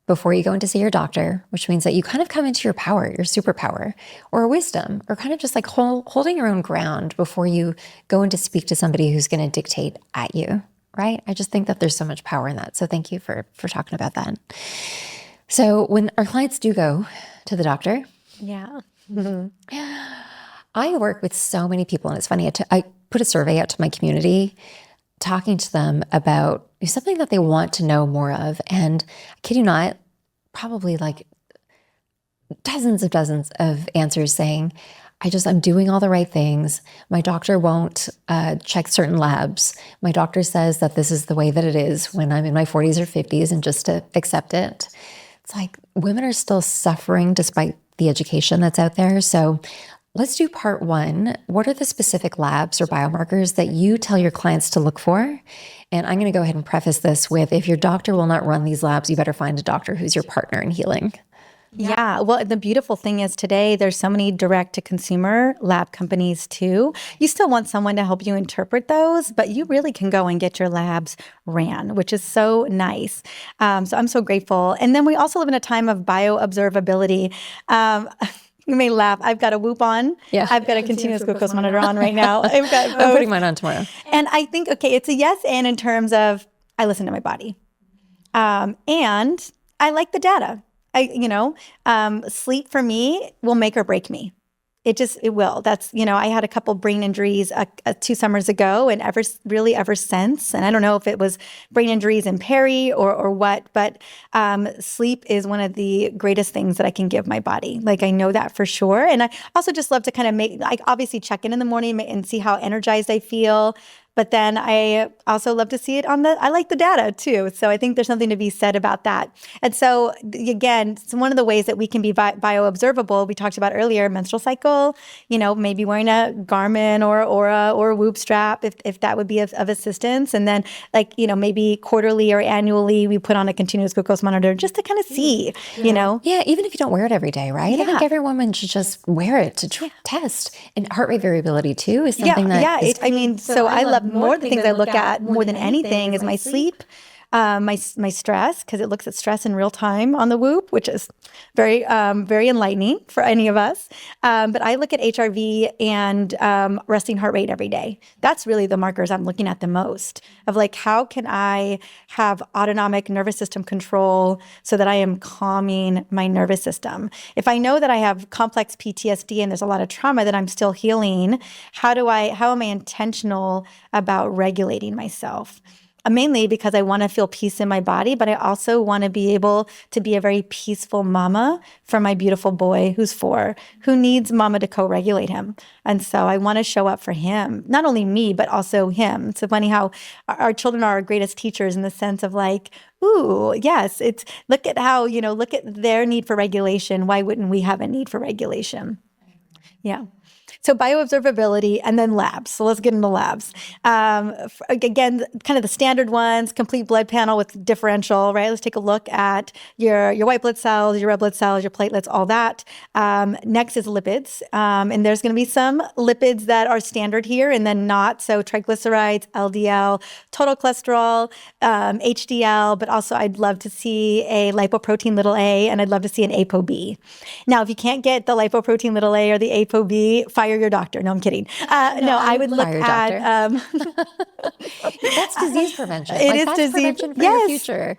[SPEAKER 1] before you go in to see your doctor, which means that you kind of come into your power, your superpower, or wisdom, or kind of just like holding your own ground before you go in to speak to somebody who's going to dictate at you, right? I just think that there's so much power in that. So thank you for talking about that. So when our clients do go to the doctor,
[SPEAKER 2] Yeah.
[SPEAKER 1] I work with so many people, and it's funny. I put a survey out to my community, talking to them about something that they want to know more of. And I kid you not, probably like dozens of answers saying, I'm doing all the right things. My doctor won't check certain labs. My doctor says that this is the way that it is when I'm in my 40s or 50s, and just to accept it. It's like women are still suffering despite the education that's out there. So let's do part one. What are the specific labs or biomarkers that you tell your clients to look for? And I'm going to go ahead and preface this with, if your doctor will not run these labs, you better find a doctor who's your partner in healing.
[SPEAKER 2] Yeah. Well, the beautiful thing is today there's so many direct to consumer lab companies too. You still want someone to help you interpret those, but you really can go and get your labs ran, which is so nice. So I'm so grateful. And then we also live in a time of bioobservability. You may laugh. I've got a Whoop on.
[SPEAKER 1] Yeah.
[SPEAKER 2] I've got a continuous glucose monitor on right now. I've got both.
[SPEAKER 1] I'm putting mine on tomorrow.
[SPEAKER 2] And I think, okay, it's a yes and in terms of I listen to my body. And I like the data. Sleep for me will make or break me. It will. That's, I had a couple brain injuries 2 summers ago, and ever since, and I don't know if it was brain injuries in peri or what, but sleep is one of the greatest things that I can give my body. Like, I know that for sure. And I also just love to kind of obviously check in the morning and see how energized I feel. But then I also love to see it I like the data too. So I think there's something to be said about that. And so again, it's one of the ways that we can be bioobservable. We talked about earlier, menstrual cycle, maybe wearing a Garmin or a Whoop strap if that would be of assistance. And then maybe quarterly or annually, we put on a continuous glucose monitor just to kind of see,
[SPEAKER 1] Yeah, even if you don't wear it every day, right?
[SPEAKER 2] Yeah.
[SPEAKER 1] I think every woman should just wear it to test. And heart rate variability too is something
[SPEAKER 2] So I love more the things I look at more than anything is my sleep, my stress, because it looks at stress in real time on the Whoop, which is very, very enlightening for any of us. But I look at HRV and resting heart rate every day. That's really the markers I'm looking at the most of how can I have autonomic nervous system control so that I am calming my nervous system. If I know that I have complex PTSD and there's a lot of trauma that I'm still healing, how am I intentional about regulating myself? Mainly because I want to feel peace in my body, but I also want to be able to be a very peaceful mama for my beautiful boy who's 4, who needs mama to co-regulate him. And so I want to show up for him, not only me, but also him. It's so funny how our children are our greatest teachers in the sense of ooh, yes, look at their need for regulation. Why wouldn't we have a need for regulation? Yeah. So bioobservability and then labs. So let's get into labs. Again, kind of the standard ones, complete blood panel with differential, right? Let's take a look at your white blood cells, your red blood cells, your platelets, all that. Next is lipids. And there's going to be some lipids that are standard here and then not. So triglycerides, LDL, total cholesterol, HDL, but also I'd love to see a lipoprotein little a, and I'd love to see an ApoB. Now, if you can't get the lipoprotein little a or the ApoB, fire your doctor. No, I'm kidding. I would look at
[SPEAKER 1] that's disease prevention.
[SPEAKER 2] It is
[SPEAKER 1] that's
[SPEAKER 2] disease
[SPEAKER 1] prevention for your future.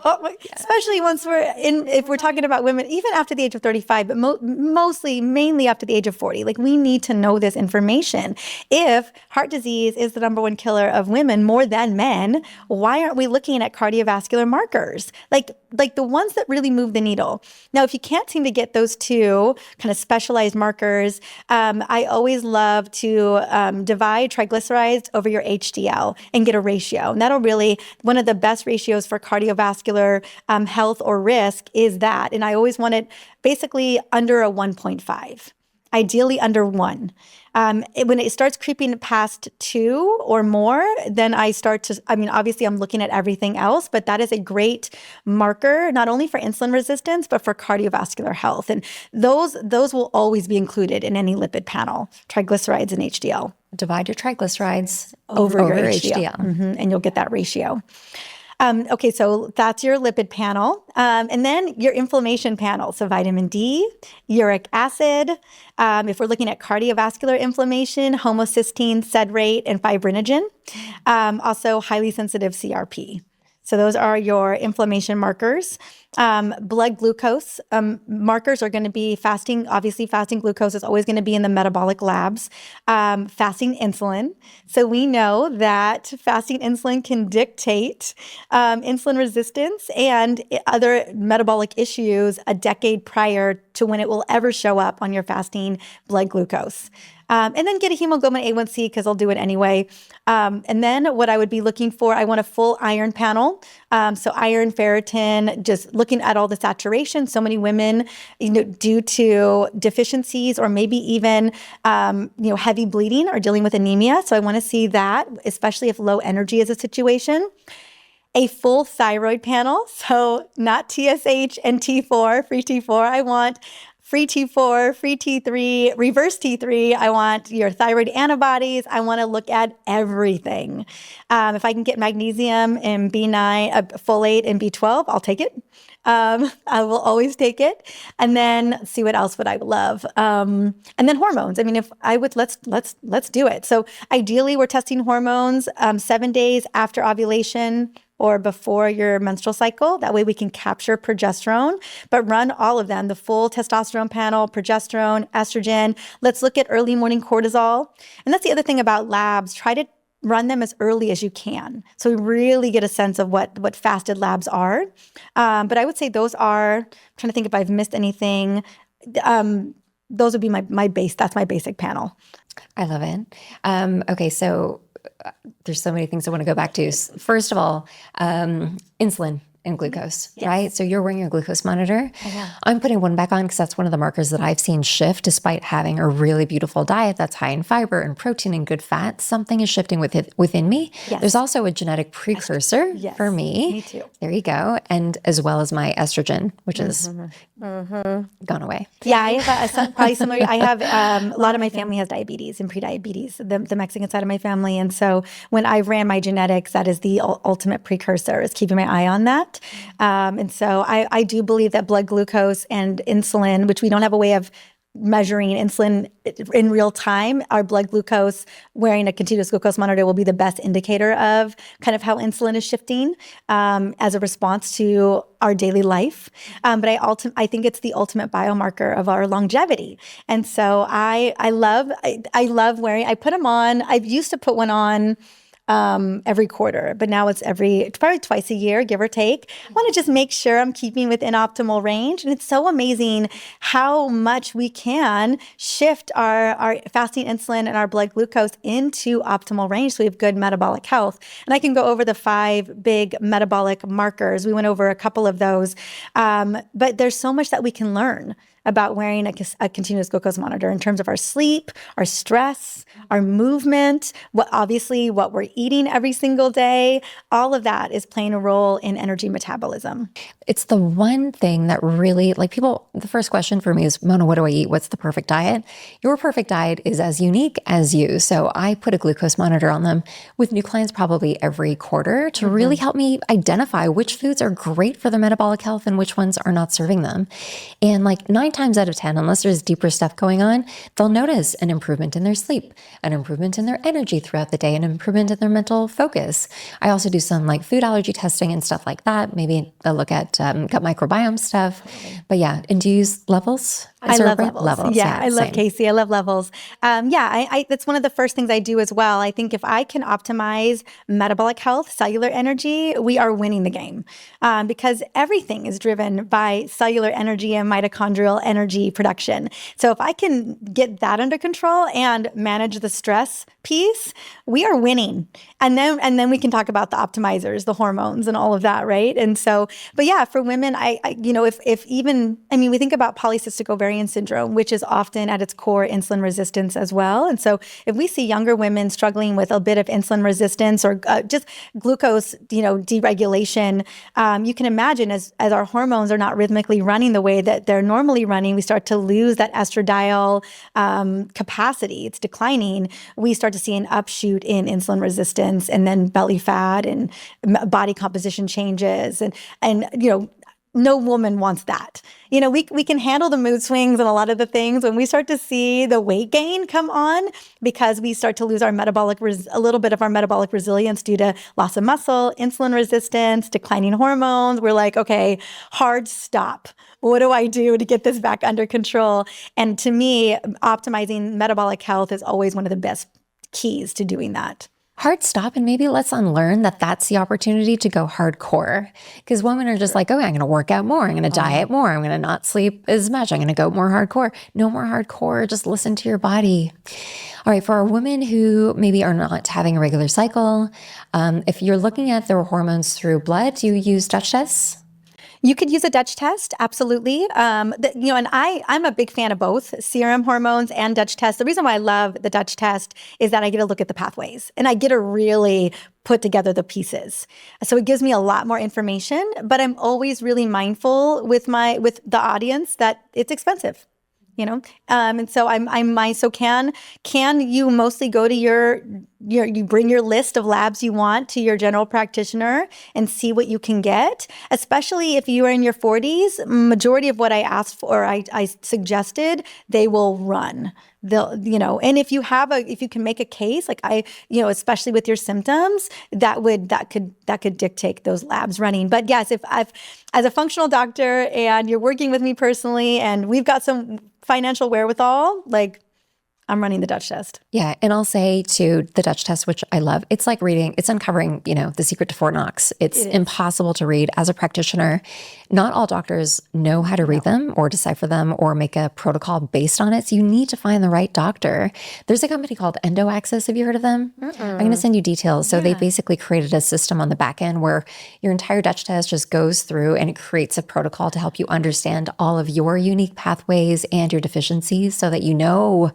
[SPEAKER 2] Especially once if we're talking about women, even after the age of 35, but mainly after the age of 40. We need to know this information. If heart disease is the number 1 killer of women more than men, why aren't we looking at cardiovascular markers? Like the ones that really move the needle. Now, if you can't seem to get those 2 kind of specialized markers, I always love to divide triglycerides over your HDL and get a ratio. And that'll really, one of the best ratios for cardiovascular health or risk is that. And I always want it basically under a 1.5. Ideally under 1. When it starts creeping past 2 or more, then I start to, obviously I'm looking at everything else, but that is a great marker, not only for insulin resistance, but for cardiovascular health. And those will always be included in any lipid panel, triglycerides and HDL.
[SPEAKER 1] Divide your triglycerides
[SPEAKER 2] over your HDL.
[SPEAKER 1] HDL.
[SPEAKER 2] And you'll get that ratio. Okay, so that's your lipid panel. And then your inflammation panel. So vitamin D, uric acid. If we're looking at cardiovascular inflammation, homocysteine, sedrate, and fibrinogen. Also highly sensitive CRP. So those are your inflammation markers. Blood glucose markers are going to be fasting. Obviously, fasting glucose is always going to be in the metabolic labs. Fasting insulin. So we know that fasting insulin can dictate insulin resistance and other metabolic issues a decade prior to when it will ever show up on your fasting blood glucose. And then get a hemoglobin A1C because I'll do it anyway. And then what I would be looking for, I want a full iron panel. So iron, ferritin, just looking at all the saturation. So many women, due to deficiencies or maybe even, heavy bleeding are dealing with anemia. So I want to see that, especially if low energy is a situation. A full thyroid panel. So not TSH and T4, free T4. I want free T4, free T3, reverse T3. I want your thyroid antibodies. I want to look at everything. If I can get magnesium and B9, folate and B12, I'll take it. I will always take it. And then see what else would I love. And then hormones. I mean, if I would, let's do it. So ideally we're testing hormones 7 days after ovulation or before your menstrual cycle. That way we can capture progesterone, but run all of them, the full testosterone panel, progesterone, estrogen. Let's look at early morning cortisol. And that's the other thing about labs. Try to run them as early as you can. So we really get a sense of what fasted labs are. But I would say those are, I'm trying to think if I've missed anything. Those would be my base. That's my basic panel.
[SPEAKER 1] I love it. Okay, so there's so many things I want to go back to. First of all, insulin and glucose, right? So you're wearing your glucose monitor. I'm putting one back on because that's one of the markers that I've seen shift despite having a really beautiful diet that's high in fiber and protein and good fat. Something is shifting within me. There's also a genetic precursor for me.
[SPEAKER 2] Me too.
[SPEAKER 1] There you go. And as well as my estrogen, which is gone away.
[SPEAKER 2] Yeah, I have probably similar. I have a lot of my family has diabetes and prediabetes, the Mexican side of my family. And so when I ran my genetics, that is the ultimate precursor, is keeping my eye on that. And so I do believe that blood glucose and insulin, which we don't have a way of measuring insulin in real time, our blood glucose, wearing a continuous glucose monitor will be the best indicator of kind of how insulin is shifting as a response to our daily life. But I think it's the ultimate biomarker of our longevity. And so I love wearing, I put them on. I used to put one on every quarter, but now it's probably twice a year, give or take. I want to just make sure I'm keeping within optimal range. And it's so amazing how much we can shift our fasting insulin and our blood glucose into optimal range so we have good metabolic health. And I can go over the 5 big metabolic markers. We went over a couple of those, but there's so much that we can learn about wearing a continuous glucose monitor in terms of our sleep, our stress, our movement, what we're eating every single day. All of that is playing a role in energy metabolism.
[SPEAKER 1] It's the one thing that really, the first question for me is, Mona, what do I eat? What's the perfect diet? Your perfect diet is as unique as you. So I put a glucose monitor on them with new clients probably every quarter to really help me identify which foods are great for their metabolic health and which ones are not serving them. And 9 times out of 10, unless there's deeper stuff going on, they'll notice an improvement in their sleep, an improvement in their energy throughout the day, an improvement in their mental focus. I also do some food allergy testing and stuff like that. Maybe a look at gut microbiome stuff. But yeah, and do you use levels?
[SPEAKER 2] I love levels. Yeah, I love
[SPEAKER 1] same.
[SPEAKER 2] Casey. I love levels. That's one of the first things I do as well. I think if I can optimize metabolic health, cellular energy, we are winning the game because everything is driven by cellular energy and mitochondrial energy production. So if I can get that under control and manage the stress piece, we are winning. And then we can talk about the optimizers, the hormones and all of that, right? And so, but yeah, for women, we think about polycystic ovarian syndrome, which is often at its core insulin resistance as well. And so if we see younger women struggling with a bit of insulin resistance or just glucose, deregulation, you can imagine as our hormones are not rhythmically running the way that they're normally running, we start to lose that estradiol capacity. It's declining. We start start to see an upshoot in insulin resistance and then belly fat and body composition changes. And no woman wants that. We can handle the mood swings and a lot of the things when we start to see the weight gain come on because we start to lose our a little bit of our metabolic resilience due to loss of muscle, insulin resistance, declining hormones. We're like, okay, hard stop. What do I do to get this back under control? And to me, optimizing metabolic health is always one of the best keys to doing that.
[SPEAKER 1] Hard stop, and maybe let's unlearn that that's the opportunity to go hardcore. Because women are just like, oh, I'm going to work out more. I'm going to diet more. I'm going to not sleep as much. I'm going to go more hardcore. No more hardcore. Just listen to your body. All right, for our women who maybe are not having a regular cycle, if you're looking at their hormones through blood, do you use Dutch tests?
[SPEAKER 2] You could use a Dutch test, absolutely. And I'm a big fan of both serum hormones and Dutch tests. The reason why I love the Dutch test is that I get to look at the pathways and I get to really put together the pieces. So it gives me a lot more information, but I'm always really mindful with the audience that it's expensive. And so can you mostly go to you bring your list of labs you want to your general practitioner and see what you can get, especially if you are in your 40s. Majority of what I asked for, I suggested, they will run. And if you can make a case, like especially with your symptoms, that could dictate those labs running. But yes, as a functional doctor and you're working with me personally and we've got some financial wherewithal, like I'm running the Dutch test.
[SPEAKER 1] Yeah. And I'll say too, the Dutch test, which I love, it's like it's uncovering, the secret to Fort Knox. It's impossible to read as a practitioner. Not all doctors know how to read them or decipher them or make a protocol based on it. So you need to find the right doctor. There's a company called EndoAccess. Have you heard of them? I'm going to send you details. So they basically created a system on the back end where your entire Dutch test just goes through and it creates a protocol to help you understand all of your unique pathways and your deficiencies so that you know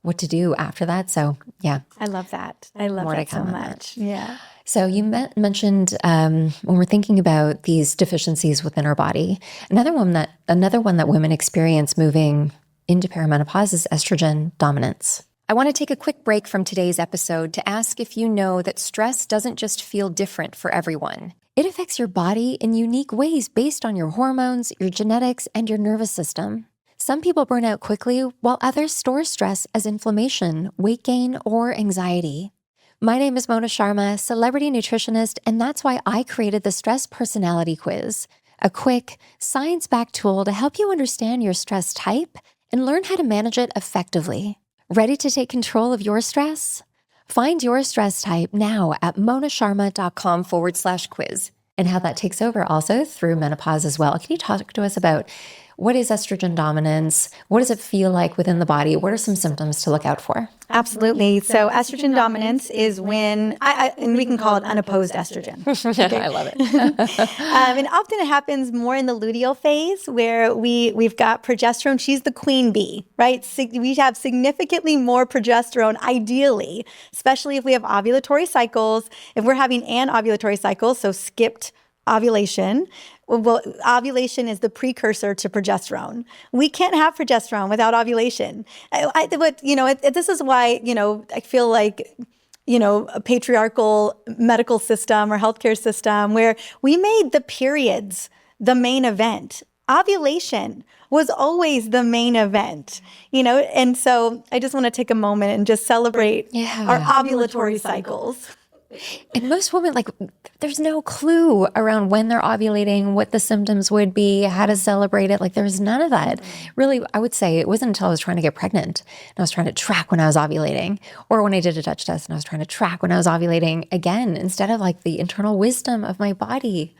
[SPEAKER 1] what to do after that. So yeah.
[SPEAKER 2] I love that. I love that so much. Yeah.
[SPEAKER 1] So you mentioned when we're thinking about these deficiencies within our body, another one that women experience moving into perimenopause is estrogen dominance. I want to take a quick break from today's episode to ask if you know that stress doesn't just feel different for everyone. It affects your body in unique ways based on your hormones, your genetics, and your nervous system. Some people burn out quickly, while others store stress as inflammation, weight gain, or anxiety. My name is Mona Sharma, celebrity nutritionist, and that's why I created the Stress Personality Quiz, a quick, science-backed tool to help you understand your stress type and learn how to manage it effectively. Ready to take control of your stress? Find your stress type now at monasharma.com/quiz, and how that takes over also through menopause as well. Can you talk to us about what is estrogen dominance? What does it feel like within the body? What are some symptoms to look out for?
[SPEAKER 2] Absolutely. So estrogen dominance is when, and we can call it unopposed estrogen.
[SPEAKER 1] Okay. I love it.
[SPEAKER 2] And often it happens more in the luteal phase where we've got progesterone. She's the queen bee, right? We have significantly more progesterone, ideally, especially if we have ovulatory cycles. If we're having an ovulatory cycle, so skipped ovulation. Well, ovulation is the precursor to progesterone. We can't have progesterone without ovulation. This is why, I feel like, a patriarchal medical system or healthcare system where we made the periods the main event. Ovulation was always the main event, and so I just want to take a moment and just celebrate our ovulatory cycles.
[SPEAKER 1] And most women, there's no clue around when they're ovulating, what the symptoms would be, how to celebrate it. There's none of that. Really, I would say it wasn't until I was trying to get pregnant and I was trying to track when I was ovulating, or when I did a Dutch test and I was trying to track when I was ovulating again, instead of the internal wisdom of my body.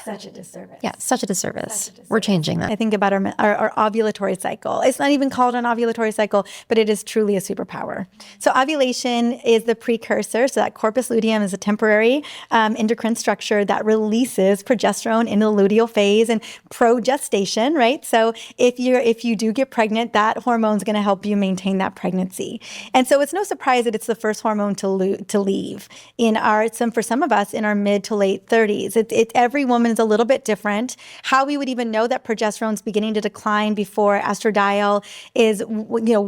[SPEAKER 2] Such a disservice.
[SPEAKER 1] Yeah, such a disservice. We're changing that.
[SPEAKER 2] I think about our ovulatory cycle. It's not even called an ovulatory cycle, but it is truly a superpower. So ovulation is the precursor. So that corpus luteum is a temporary endocrine structure that releases progesterone in the luteal phase and progestation, right? So if you do get pregnant, that hormone is going to help you maintain that pregnancy. And so it's no surprise that it's the first hormone to leave for some of us in our mid to late 30s. Every every woman is a little bit different. How we would even know that progesterone is beginning to decline before estradiol is,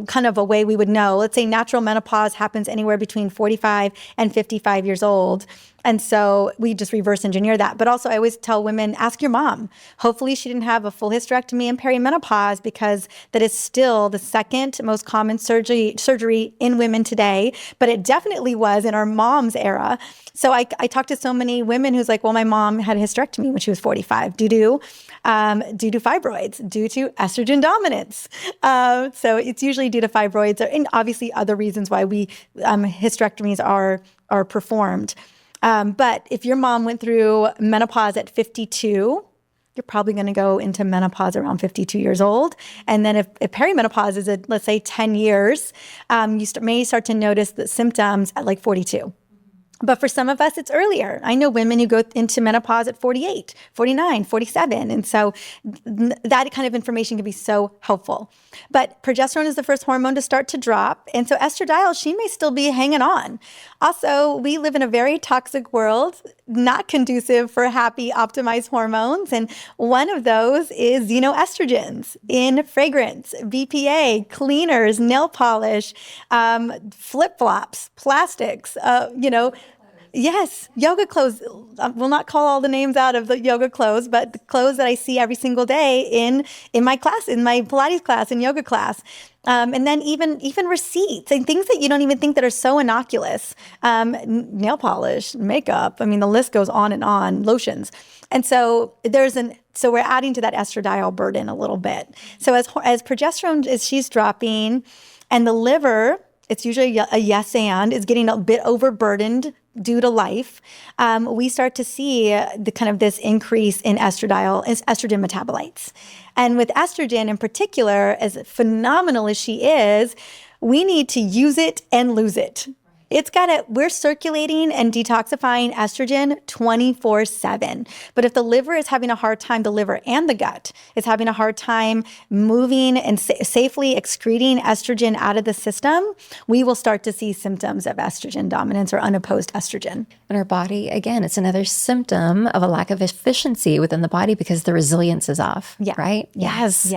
[SPEAKER 2] kind of a way we would know. Let's say natural menopause happens anywhere between 45 and 55 years old. And so we just reverse engineer that. But also I always tell women, ask your mom. Hopefully she didn't have a full hysterectomy and perimenopause, because that is still the second most common surgery in women today. But it definitely was in our mom's era. So I talked to so many women who's like, well, my mom had a hysterectomy when she was 45 due to fibroids, due to estrogen dominance. So it's usually due to fibroids, and obviously other reasons why hysterectomies are performed. But if your mom went through menopause at 52, you're probably going to go into menopause around 52 years old. And then if perimenopause is, let's say, 10 years, you may start to notice the symptoms at like 42. But for some of us, it's earlier. I know women who go into menopause at 48, 49, 47. And so that kind of information can be so helpful. But progesterone is the first hormone to start to drop. And so estradiol, she may still be hanging on. Also, we live in a very toxic world, not conducive for happy, optimized hormones. And one of those is xenoestrogens in fragrance, BPA, cleaners, nail polish, flip-flops, plastics, Yes, yoga clothes. We'll not call all the names out of the yoga clothes, but the clothes that I see every single day in my class, in my Pilates class, in yoga class. And then even receipts and things that you don't even think that are so innocuous. Nail polish, makeup. I mean, the list goes on and on, lotions. And so so we're adding to that estradiol burden a little bit. So as progesterone, as she's dropping, and the liver, it's usually a yes and, is getting a bit overburdened due to life, we start to see the kind of this increase in estrogen metabolites. And with estrogen in particular, as phenomenal as she is, we need to use it and lose it. We're circulating and detoxifying estrogen 24/7. But if the liver is having a hard time, the liver and the gut is having a hard time moving and safely excreting estrogen out of the system, we will start to see symptoms of estrogen dominance or unopposed estrogen.
[SPEAKER 1] And our body, again, it's another symptom of a lack of efficiency within the body because the resilience is off, right? Yes.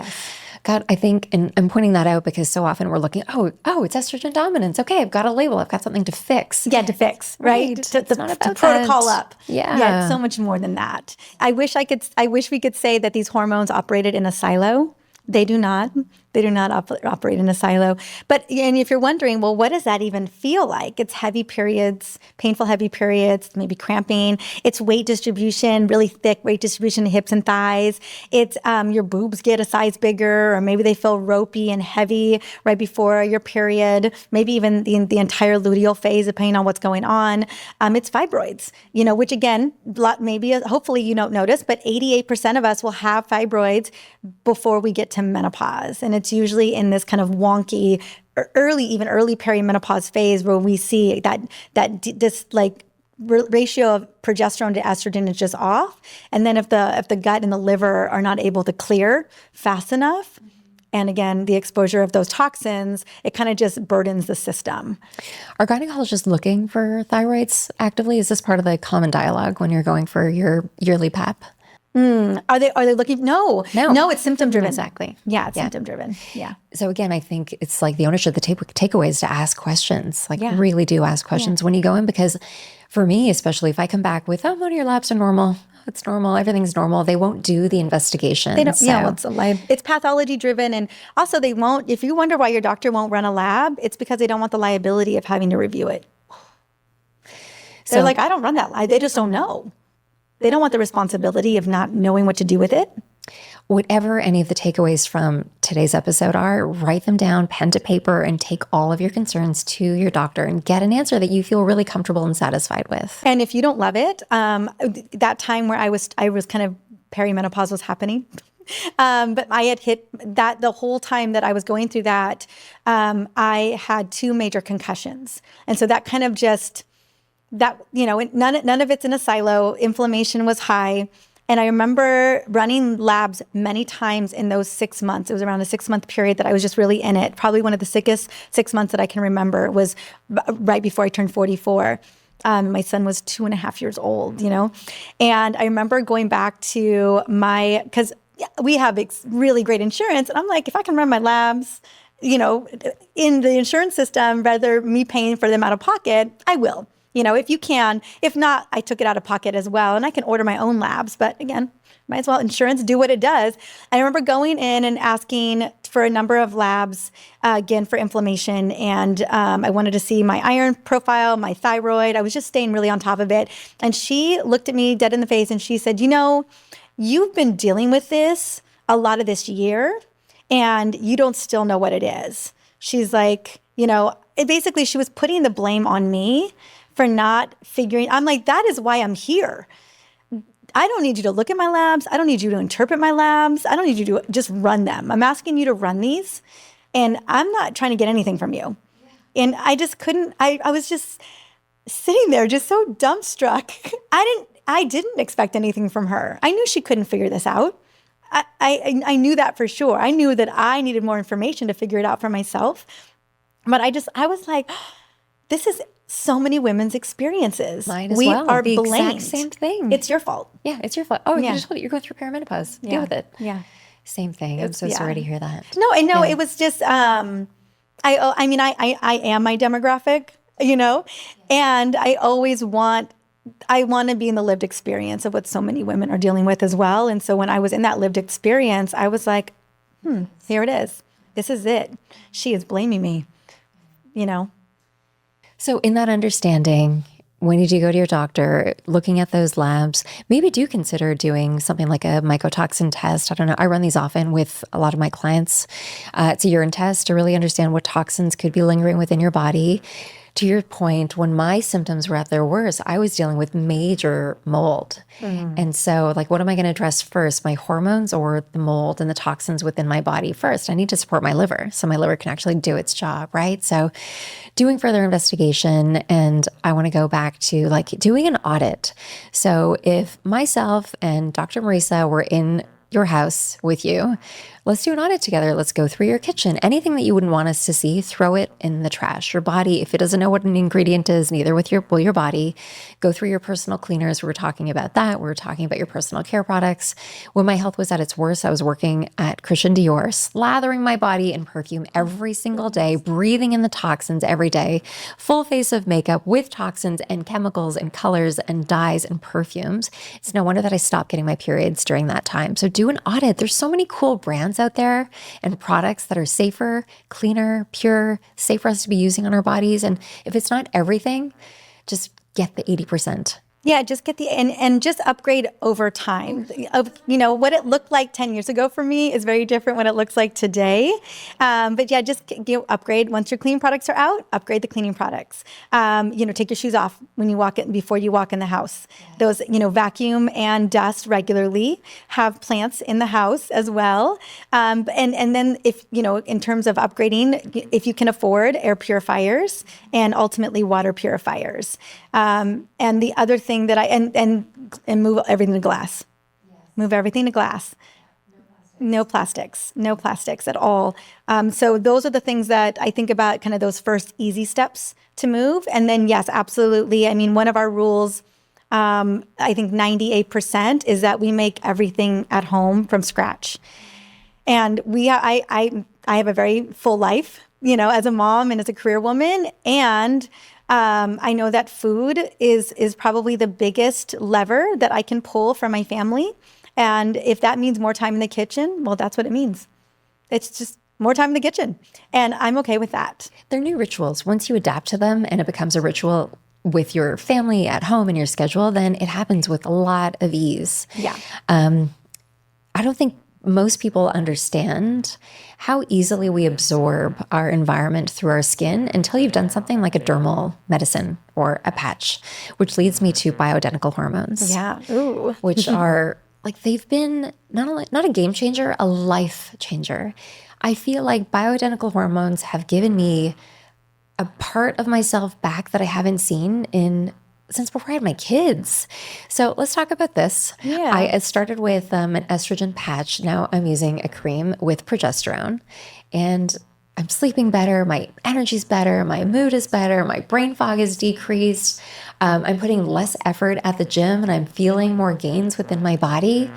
[SPEAKER 1] God, I think, and I'm pointing that out because so often we're looking, it's estrogen dominance. Okay, I've got a label. I've got something to fix.
[SPEAKER 2] Yeah, to fix, right?
[SPEAKER 1] It's not about
[SPEAKER 2] to protocol
[SPEAKER 1] that.
[SPEAKER 2] up.
[SPEAKER 1] Yeah,
[SPEAKER 2] it's so much more than that. I wish we could say that these hormones operated in a silo. They do not. They do not operate in a silo. And if you're wondering, well, what does that even feel like? It's heavy periods, painful heavy periods, maybe cramping. It's weight distribution, really thick weight distribution to hips and thighs. It's your boobs get a size bigger, or maybe they feel ropey and heavy right before your period. Maybe even the entire luteal phase, depending on what's going on. It's fibroids, which again, hopefully you don't notice, but 88% of us will have fibroids before we get to menopause. And it's usually in this kind of wonky, early perimenopause phase where we see that this ratio of progesterone to estrogen is just off. And then if the gut and the liver are not able to clear fast enough, and again, the exposure of those toxins, it kind of just burdens the system.
[SPEAKER 1] Are gynecologists looking for thyroids actively? Is this part of the common dialogue when you're going for your yearly PAP?
[SPEAKER 2] Are they looking? No, it's symptom driven.
[SPEAKER 1] Exactly.
[SPEAKER 2] Yeah, it's symptom driven. Yeah.
[SPEAKER 1] So again, I think it's like the ownership, the takeaway is to ask questions. Really do ask questions when you go in, because for me, especially if I come back with, one of your labs are normal. It's normal. Everything's normal. They won't do the investigation.
[SPEAKER 2] They don't. It's pathology driven, and also they won't. If you wonder why your doctor won't run a lab, it's because they don't want the liability of having to review it. They're like, I don't run that lab. They just don't know. They don't want the responsibility of not knowing what to do with it.
[SPEAKER 1] Whatever any of the takeaways from today's episode are, write them down, pen to paper, and take all of your concerns to your doctor and get an answer that you feel really comfortable and satisfied with.
[SPEAKER 2] And if you don't love it, that time where I was kind of perimenopause was happening. But I had hit that the whole time that I was going through that, I had 2 major concussions. And so that kind of just... none of it's in a silo. Inflammation was high. And I remember running labs many times in those 6 months. It was around a 6-month period that I was just really in it. Probably one of the sickest 6 months that I can remember was right before I turned 44. My son was 2.5 years old, and I remember going back to because we have really great insurance. And I'm like, if I can run my labs, in the insurance system, rather me paying for them out of pocket, I will. If you can. If not, I took it out of pocket as well. And I can order my own labs. But again, might as well insurance do what it does. I remember going in and asking for a number of labs, again, for inflammation. And I wanted to see my iron profile, my thyroid. I was just staying really on top of it. And she looked at me dead in the face and she said, you've been dealing with this a lot of this year and you don't still know what it is. She's like, basically she was putting the blame on me for not figuring. I'm like, that is why I'm here. I don't need you to look at my labs. I don't need you to interpret my labs. I don't need you to just run them. I'm asking you to run these and I'm not trying to get anything from you. And I just couldn't, I was just sitting there just so dumbstruck. I didn't expect anything from her. I knew she couldn't figure this out. I knew that for sure. I knew that I needed more information to figure it out for myself. But I was like, this is so many women's experiences.
[SPEAKER 1] Mine as
[SPEAKER 2] we
[SPEAKER 1] well.
[SPEAKER 2] are
[SPEAKER 1] the
[SPEAKER 2] blamed.
[SPEAKER 1] Exact same thing.
[SPEAKER 2] It's your fault.
[SPEAKER 1] Yeah, it's your fault. Oh,
[SPEAKER 2] Yeah.
[SPEAKER 1] you just told it. You're going through perimenopause.
[SPEAKER 2] Yeah.
[SPEAKER 1] Deal with it.
[SPEAKER 2] Yeah.
[SPEAKER 1] Same thing. I'm so sorry to hear that.
[SPEAKER 2] No, I know. It was just, I am my demographic, and I want to be in the lived experience of what so many women are dealing with as well. And so when I was in that lived experience, I was like, here it is. This is it. She is blaming me,
[SPEAKER 1] So in that understanding, when you do go to your doctor, looking at those labs, maybe do consider doing something like a mycotoxin test. I don't know. I run these often with a lot of my clients. It's a urine test to really understand what toxins could be lingering within your body. To your point, when my symptoms were at their worst, I was dealing with major mold. And so what am I going to address first, my hormones or the mold and the toxins within my body first? I need to support my liver so my liver can actually do its job, right? So doing further investigation, and I want to go back to doing an audit. So if myself and Dr. Mariza were in your house with you, let's do an audit together. Let's go through your kitchen. Anything that you wouldn't want us to see, throw it in the trash. Your body, if it doesn't know what an ingredient is, neither will your body. Go through your personal cleaners. We were talking about that. We were talking about your personal care products. When my health was at its worst, I was working at Christian Dior, slathering my body in perfume every single day, breathing in the toxins every day, full face of makeup with toxins and chemicals and colors and dyes and perfumes. It's no wonder that I stopped getting my periods during that time. So do an audit. There's so many cool brands out there and products that are safer, cleaner, pure, safe for us to be using on our bodies. And if it's not everything, just get the 80%.
[SPEAKER 2] Yeah, just get and just upgrade over time. What it looked like 10 years ago for me is very different what it looks like today. But yeah, just upgrade. Once your cleaning products are out, upgrade the cleaning products. Take your shoes off when you before you walk in the house. Those, vacuum and dust regularly. Have plants in the house as well. And then if, in terms of upgrading, if you can afford air purifiers and ultimately water purifiers. And the other thing that and move everything to glass. Yes. Move everything to glass. No plastics at all. So those are the things that I think about, kind of those first easy steps to move. And then yes, absolutely. I mean, one of our rules, I think 98% is that we make everything at home from scratch. And I have a very full life, as a mom and as a career woman. And I know that food is probably the biggest lever that I can pull for my family. And if that means more time in the kitchen, well, that's what it means. It's just more time in the kitchen. And I'm okay with that.
[SPEAKER 1] They're new rituals. Once you adapt to them and it becomes a ritual with your family at home and your schedule, then it happens with a lot of ease.
[SPEAKER 2] Yeah.
[SPEAKER 1] I don't think most people understand how easily we absorb our environment through our skin until you've done something like a dermal medicine or a patch, which leads me to bioidentical hormones.
[SPEAKER 2] Yeah. Ooh.
[SPEAKER 1] Which are they've been not a game changer, a life changer. I feel like bioidentical hormones have given me a part of myself back that I haven't seen since before I had my kids. So let's talk about this.
[SPEAKER 2] Yeah.
[SPEAKER 1] I started with an estrogen patch. Now I'm using a cream with progesterone. And I'm sleeping better, my energy's better, my mood is better, my brain fog is decreased. I'm putting less effort at the gym and I'm feeling more gains within my body.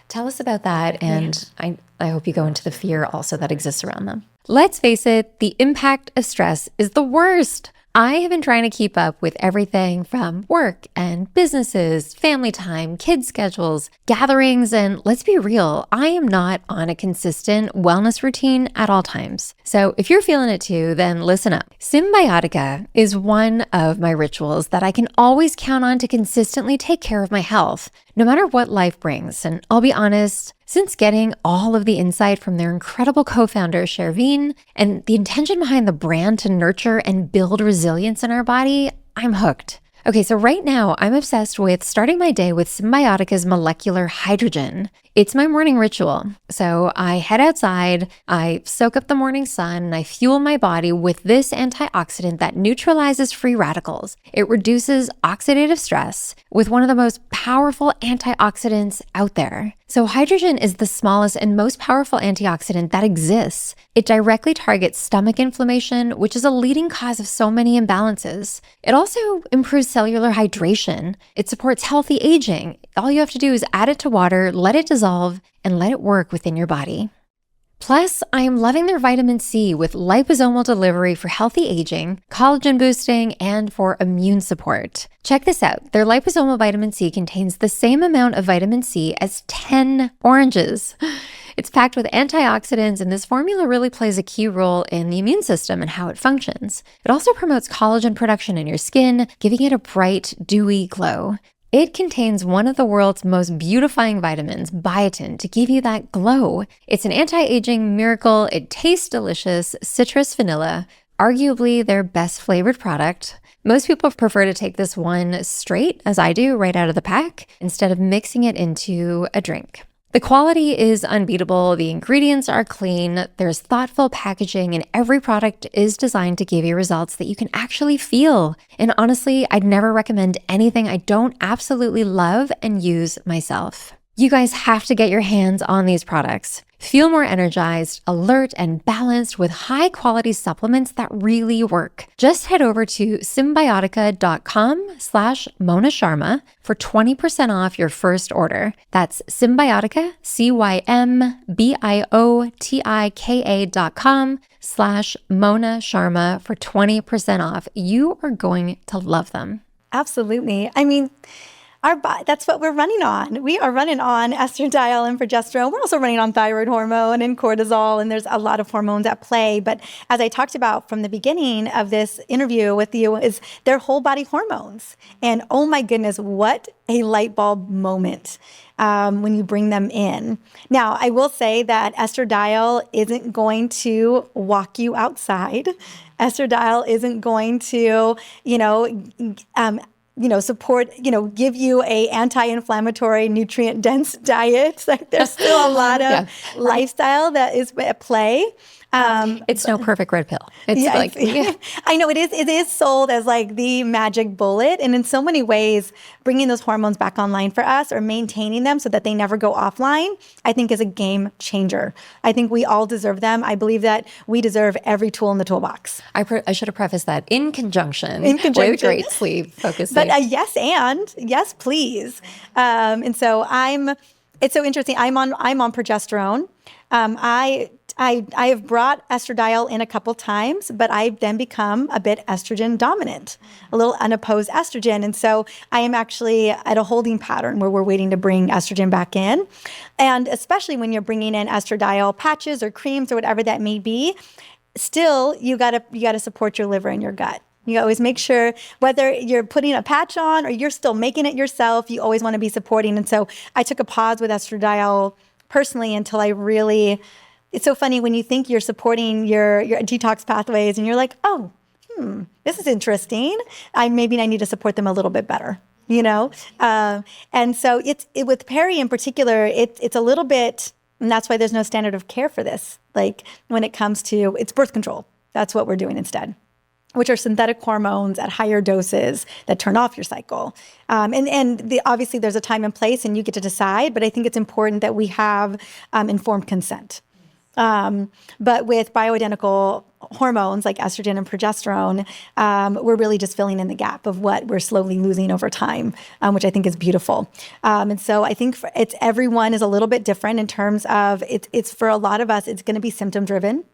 [SPEAKER 1] Tell us about that. And I hope you go into the fear also that exists around them. Let's face it, the impact of stress is the worst. I have been trying to keep up with everything from work and businesses, family time, kids' schedules, gatherings, and let's be real, I am not on a consistent wellness routine at all times. So if you're feeling it too, then listen up. Symbiotica is one of my rituals that I can always count on to consistently take care of my health, no matter what life brings. And I'll be honest, since getting all of the insight from their incredible co-founder, Shervin, and the intention behind the brand to nurture and build resilience in our body, I'm hooked. Okay, so right now I'm obsessed with starting my day with Symbiotica's molecular hydrogen. It's my morning ritual. So I head outside, I soak up the morning sun, and I fuel my body with this antioxidant that neutralizes free radicals. It reduces oxidative stress with one of the most powerful antioxidants out there. So hydrogen is the smallest and most powerful antioxidant that exists. It directly targets stomach inflammation, which is a leading cause of so many imbalances. It also improves cellular hydration. It supports healthy aging. All you have to do is add it to water, let it dissolve, and let it work within your body. Plus, I am loving their vitamin C with liposomal delivery for healthy aging, collagen boosting, and for immune support. Check this out. Their liposomal vitamin C contains the same amount of vitamin C as 10 oranges. It's packed with antioxidants, and this formula really plays a key role in the immune system and how it functions. It also promotes collagen production in your skin, giving it a bright, dewy glow. It contains one of the world's most beautifying vitamins, biotin, to give you that glow. It's an anti-aging miracle. It tastes delicious, citrus vanilla, arguably their best flavored product. Most people prefer to take this one straight, as I do, right out of the pack, instead of mixing it into a drink. The quality is unbeatable, the ingredients are clean, there's thoughtful packaging, and every product is designed to give you results that you can actually feel. And honestly, I'd never recommend anything I don't absolutely love and use myself. You guys have to get your hands on these products. Feel more energized, alert, and balanced with high-quality supplements that really work. Just head over to symbiotica.com/Mona Sharma for 20% off your first order. That's Symbiotica, Symbiotika.com/Mona Sharma for 20% off. You are going to love them.
[SPEAKER 2] Absolutely. I mean, that's what we're running on. We are running on estradiol and progesterone. We're also running on thyroid hormone and cortisol, and there's a lot of hormones at play. But as I talked about from the beginning of this interview with you, is their whole body hormones. And oh my goodness, what a light bulb moment when you bring them in. Now, I will say that estradiol isn't going to walk you outside. Estradiol isn't going to, support, give you a anti-inflammatory, nutrient-dense diet. Like there's still a lot of lifestyle that is at play.
[SPEAKER 1] It's no perfect red pill. It's
[SPEAKER 2] I know it is sold as like the magic bullet. And in so many ways, bringing those hormones back online for us or maintaining them so that they never go offline, I think is a game changer. I think we all deserve them. I believe that we deserve every tool in the toolbox.
[SPEAKER 1] I should have prefaced that in conjunction with great sleep focusing.
[SPEAKER 2] But yes, please. And so it's so interesting. I'm on progesterone. I have brought estradiol in a couple times, but I've then become a bit estrogen dominant, a little unopposed estrogen. And so I am actually at a holding pattern where we're waiting to bring estrogen back in. And especially when you're bringing in estradiol patches or creams or whatever that may be, still you gotta support your liver and your gut. You always make sure, whether you're putting a patch on or you're still making it yourself, you always want to be supporting. And so I took a pause with estradiol personally until I really... It's so funny when you think you're supporting your detox pathways and you're like, oh, this is interesting. Maybe I need to support them a little bit better, And so with Peri in particular, it's a little bit, and that's why there's no standard of care for this. Like when it comes to, it's birth control. That's what we're doing instead, which are synthetic hormones at higher doses that turn off your cycle. Obviously there's a time and place and you get to decide, but I think it's important that we have informed consent. But with bioidentical hormones like estrogen and progesterone, we're really just filling in the gap of what we're slowly losing over time, which I think is beautiful. And so I think everyone is a little bit different in terms of it's for a lot of us, it's going to be symptom driven.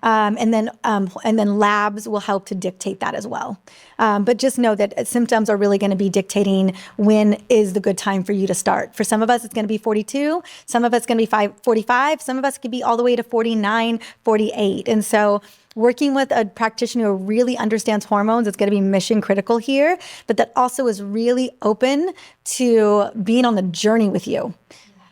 [SPEAKER 2] And then labs will help to dictate that as well. But just know that symptoms are really going to be dictating when is the good time for you to start. For some of us, it's going to be 42. Some of us going to be 45. Some of us could be all the way to 49, 48. And so working with a practitioner who really understands hormones is going to be mission critical here, but that also is really open to being on the journey with you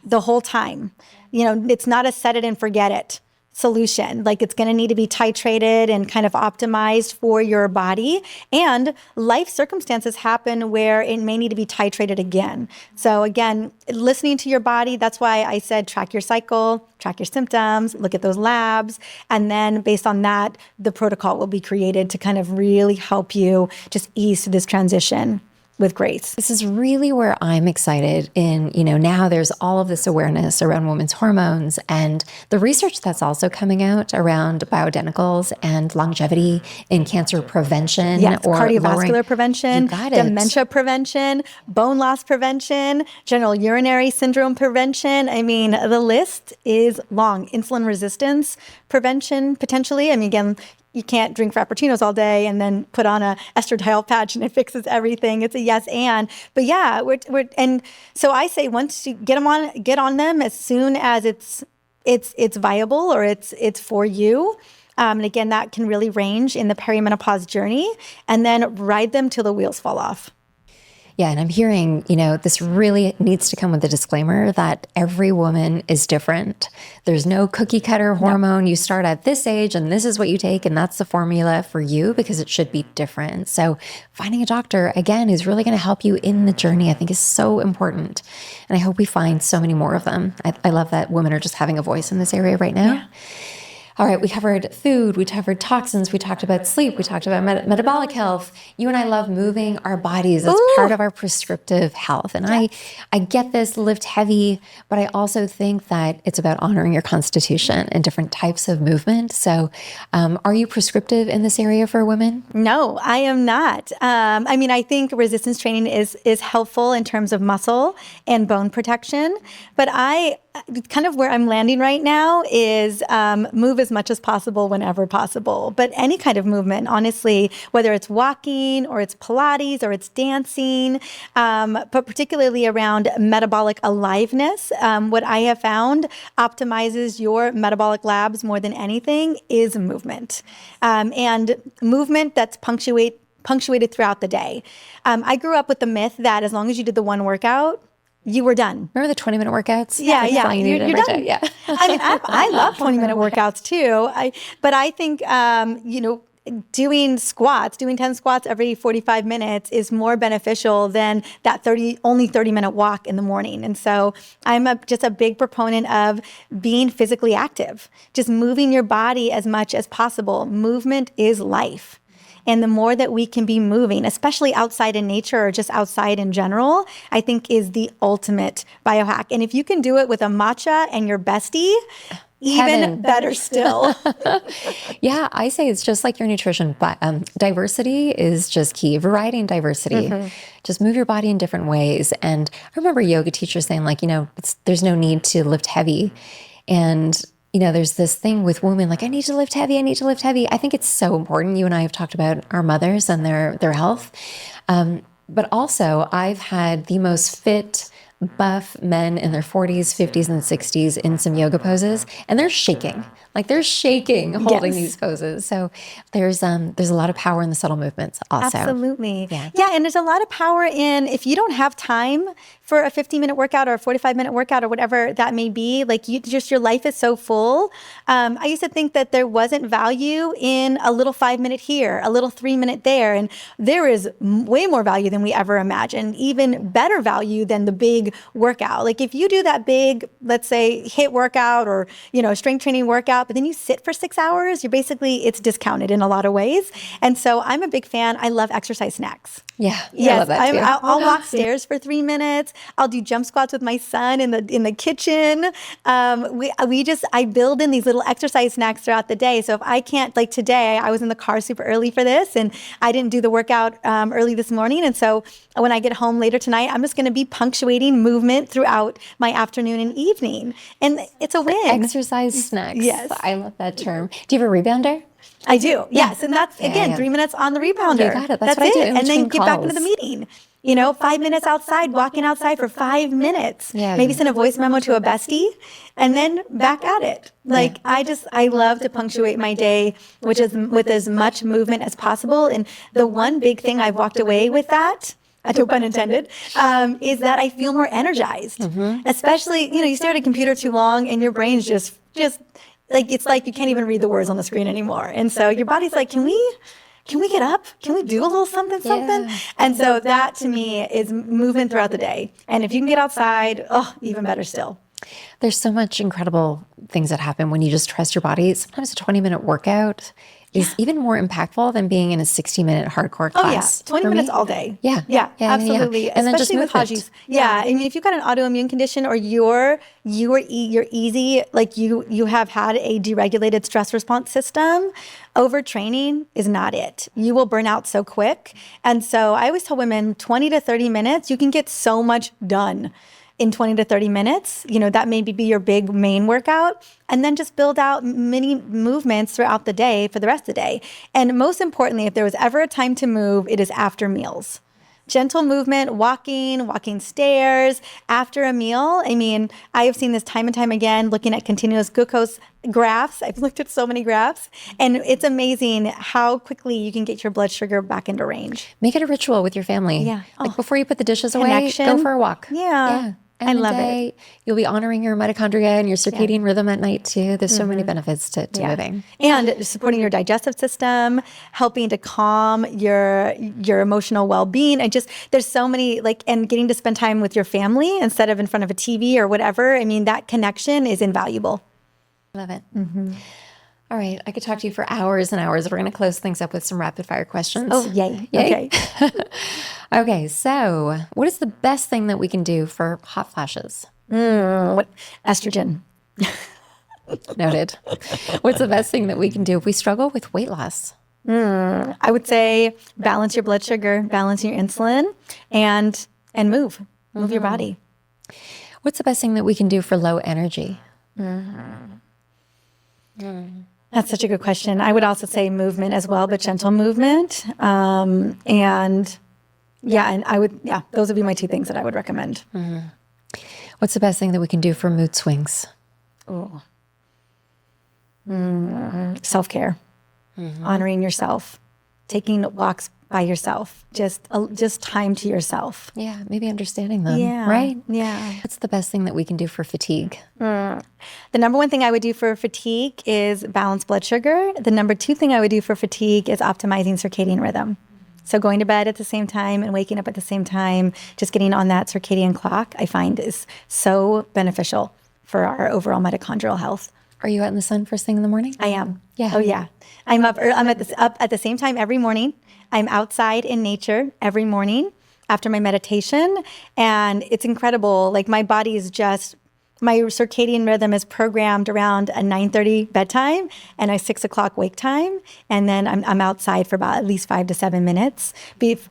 [SPEAKER 2] the whole time. It's not a set it and forget it solution. Like, it's going to need to be titrated and kind of optimized for your body. And life circumstances happen where it may need to be titrated again. So again, listening to your body, that's why I said track your cycle, track your symptoms, look at those labs. And then based on that, the protocol will be created to kind of really help you just ease through this transition with grace.
[SPEAKER 1] This is really where I'm excited now there's all of this awareness around women's hormones and the research that's also coming out around bioidenticals and longevity in cancer prevention.
[SPEAKER 2] Yes,
[SPEAKER 1] or
[SPEAKER 2] cardiovascular prevention, dementia
[SPEAKER 1] it.
[SPEAKER 2] prevention, bone loss prevention, general urinary syndrome prevention. I mean, the list is long. Insulin resistance prevention, potentially. I mean, again, you can't drink Frappuccinos all day and then put on a estradiol patch and it fixes everything. It's a yes and. But yeah, and so I say once you get on them as soon as it's viable or it's for you. And again, that can really range in the perimenopause journey, and then ride them till the wheels fall off.
[SPEAKER 1] Yeah, and I'm hearing, this really needs to come with a disclaimer that every woman is different. There's no cookie cutter hormone. No. You start at this age and this is what you take and that's the formula for you because it should be different. So finding a doctor, again, who's really going to help you in the journey, I think is so important. And I hope we find so many more of them. I love that women are just having a voice in this area right now. Yeah. All right, we covered food, we covered toxins, we talked about sleep, we talked about metabolic health. You and I love moving our bodies as part of our prescriptive health. And I get this, lift heavy, but I also think that it's about honoring your constitution and different types of movement. So are you prescriptive in this area for women?
[SPEAKER 2] No, I am not. I think resistance training is helpful in terms of muscle and bone protection, but kind of where I'm landing right now is move as much as possible whenever possible. But any kind of movement, honestly, whether it's walking or it's Pilates or it's dancing, but particularly around metabolic aliveness, what I have found optimizes your metabolic labs more than anything is movement. And movement that's punctuated throughout the day. I grew up with the myth that as long as you did the one workout, you were done.
[SPEAKER 1] Remember the 20-minute workouts?
[SPEAKER 2] Yeah. You're done.
[SPEAKER 1] Day. Yeah.
[SPEAKER 2] I love 20-minute workouts too. But I think, doing 10 squats every 45 minutes is more beneficial than that only 30-minute walk in the morning. And so I'm just a big proponent of being physically active, just moving your body as much as possible. Movement is life. And the more that we can be moving, especially outside in nature or just outside in general, I think is the ultimate biohack. And if you can do it with a matcha and your bestie, even better still.
[SPEAKER 1] Yeah, I say it's just like your nutrition, but diversity is just key. Variety and diversity. Mm-hmm. Just move your body in different ways. And I remember yoga teachers saying there's no need to lift heavy. And there's this thing with women, like, I need to lift heavy. I think it's so important. You and I have talked about our mothers and their health. But also, I've had the most fit, buff men in their 40s, 50s, and 60s in some yoga poses, and they're shaking. Like, they're shaking holding these poses. So there's a lot of power in the subtle movements also.
[SPEAKER 2] Absolutely. Yeah, and there's a lot of power in, if you don't have time for a 15-minute workout or a 45-minute workout or whatever that may be, like, your life is so full. I used to think that there wasn't value in a little 5-minute here, a little 3-minute there, and there is way more value than we ever imagined, even better value than the big big workout. Like if you do that big, let's say HIIT workout or, strength training workout, but then you sit for 6 hours, it's discounted in a lot of ways. And so I'm a big fan. I love exercise snacks.
[SPEAKER 1] Yeah.
[SPEAKER 2] Yes,
[SPEAKER 1] I love that too.
[SPEAKER 2] I'll walk stairs for 3 minutes. I'll do jump squats with my son in the kitchen. I build in these little exercise snacks throughout the day. So if I can't, like today, I was in the car super early for this, and I didn't do the workout early this morning. And so when I get home later tonight, I'm just going to be punctuating movement throughout my afternoon and evening, and it's a win.
[SPEAKER 1] Exercise snacks.
[SPEAKER 2] Yes,
[SPEAKER 1] I love that term. Do you have a rebounder?
[SPEAKER 2] I do. Yes. And that's, again, 3 minutes on the rebounder.
[SPEAKER 1] You got it. That's what I do in
[SPEAKER 2] And then
[SPEAKER 1] between
[SPEAKER 2] get back into
[SPEAKER 1] calls.
[SPEAKER 2] the meeting. 5 minutes outside, walking outside for 5 minutes.
[SPEAKER 1] Yeah.
[SPEAKER 2] Maybe send a voice memo to a bestie and then back at it. Like I love to punctuate my day, with as much movement as possible. And the one big thing I've walked away with that, no pun intended, is that I feel more energized. Especially, you stare at a computer too long and your brain's just like, it's like you can't even read the words on the screen anymore. And so your body's like, can we get up? Can we do a little something?
[SPEAKER 1] Yeah.
[SPEAKER 2] And so that to me is movement throughout the day. And if you can get outside, even better still.
[SPEAKER 1] There's so much incredible things that happen when you just trust your body. Sometimes a 20-minute workout is even more impactful than being in a 60-minute hardcore class.
[SPEAKER 2] 20 minutes all day.
[SPEAKER 1] Yeah,
[SPEAKER 2] absolutely.
[SPEAKER 1] And then just
[SPEAKER 2] especially with
[SPEAKER 1] movement.
[SPEAKER 2] Haji's. Yeah, I mean, if you've got an autoimmune condition or you're easy, like you have had a deregulated stress response system, overtraining is not it. You will burn out so quick. And so I always tell women 20 to 30 minutes, you can get so much done in 20 to 30 minutes. That may be your big main workout, and then just build out mini movements throughout the day for the rest of the day. And most importantly, if there was ever a time to move, it is after meals. Gentle movement, walking stairs after a meal. I mean, I have seen this time and time again, looking at continuous glucose graphs. I've looked at so many graphs, and it's amazing how quickly you can get your blood sugar back into range.
[SPEAKER 1] Make it a ritual with your family.
[SPEAKER 2] Yeah.
[SPEAKER 1] Like before you put the dishes away,
[SPEAKER 2] Connection.
[SPEAKER 1] go for a walk.
[SPEAKER 2] Yeah. I love it.
[SPEAKER 1] You'll be honoring your mitochondria and your circadian rhythm at night too. There's so many benefits to moving.
[SPEAKER 2] And supporting your digestive system, helping to calm your emotional well-being. And there's so many, and getting to spend time with your family instead of in front of a TV or whatever. I mean, that connection is invaluable.
[SPEAKER 1] Love it. All right. I could talk to you for hours and hours. We're going to close things up with some rapid fire questions.
[SPEAKER 2] Oh, yay. Okay.
[SPEAKER 1] Okay. So what is the best thing that we can do for hot flashes?
[SPEAKER 2] Estrogen.
[SPEAKER 1] Noted. What's the best thing that we can do if we struggle with weight loss?
[SPEAKER 2] I would say balance your blood sugar, balance your insulin, and move your body.
[SPEAKER 1] What's the best thing that we can do for low energy?
[SPEAKER 2] That's such a good question. I would also say movement as well, but gentle movement. And those would be my two things that I would recommend.
[SPEAKER 1] What's the best thing that we can do for mood swings?
[SPEAKER 2] Self-care, honoring yourself, taking walks by yourself, just time to yourself.
[SPEAKER 1] Yeah, maybe understanding them,
[SPEAKER 2] Yeah,
[SPEAKER 1] right?
[SPEAKER 2] yeah.
[SPEAKER 1] What's the best thing that we can do for fatigue?
[SPEAKER 2] The number one thing I would do for fatigue is balance blood sugar. The number two thing I would do for fatigue is optimizing circadian rhythm. So going to bed at the same time and waking up at the same time, just getting on that circadian clock, I find is so beneficial for our overall mitochondrial health.
[SPEAKER 1] Are you out in the sun first thing in the morning?
[SPEAKER 2] I am.
[SPEAKER 1] Yeah.
[SPEAKER 2] Oh yeah. I'm up at the same time every morning. I'm outside in nature every morning after my meditation, and it's incredible. Like my body is my circadian rhythm is programmed around a 9:30 bedtime and a 6 o'clock wake time. And then I'm outside for about at least 5 to 7 minutes.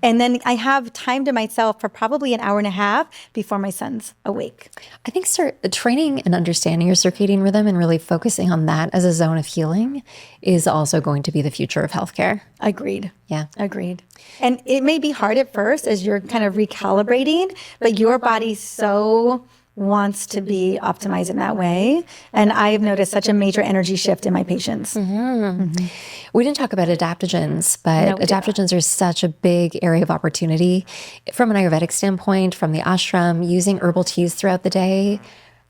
[SPEAKER 2] And then I have time to myself for probably an hour and a half before my son's awake.
[SPEAKER 1] I think training and understanding your circadian rhythm and really focusing on that as a zone of healing is also going to be the future of healthcare.
[SPEAKER 2] Agreed.
[SPEAKER 1] Yeah.
[SPEAKER 2] Agreed. And it may be hard at first as you're kind of recalibrating, but your body so wants to be optimized in that way. And I've noticed such a major energy shift in my patients.
[SPEAKER 1] We didn't talk about adaptogens, but adaptogens are such a big area of opportunity from an Ayurvedic standpoint, from the ashram, using herbal teas throughout the day.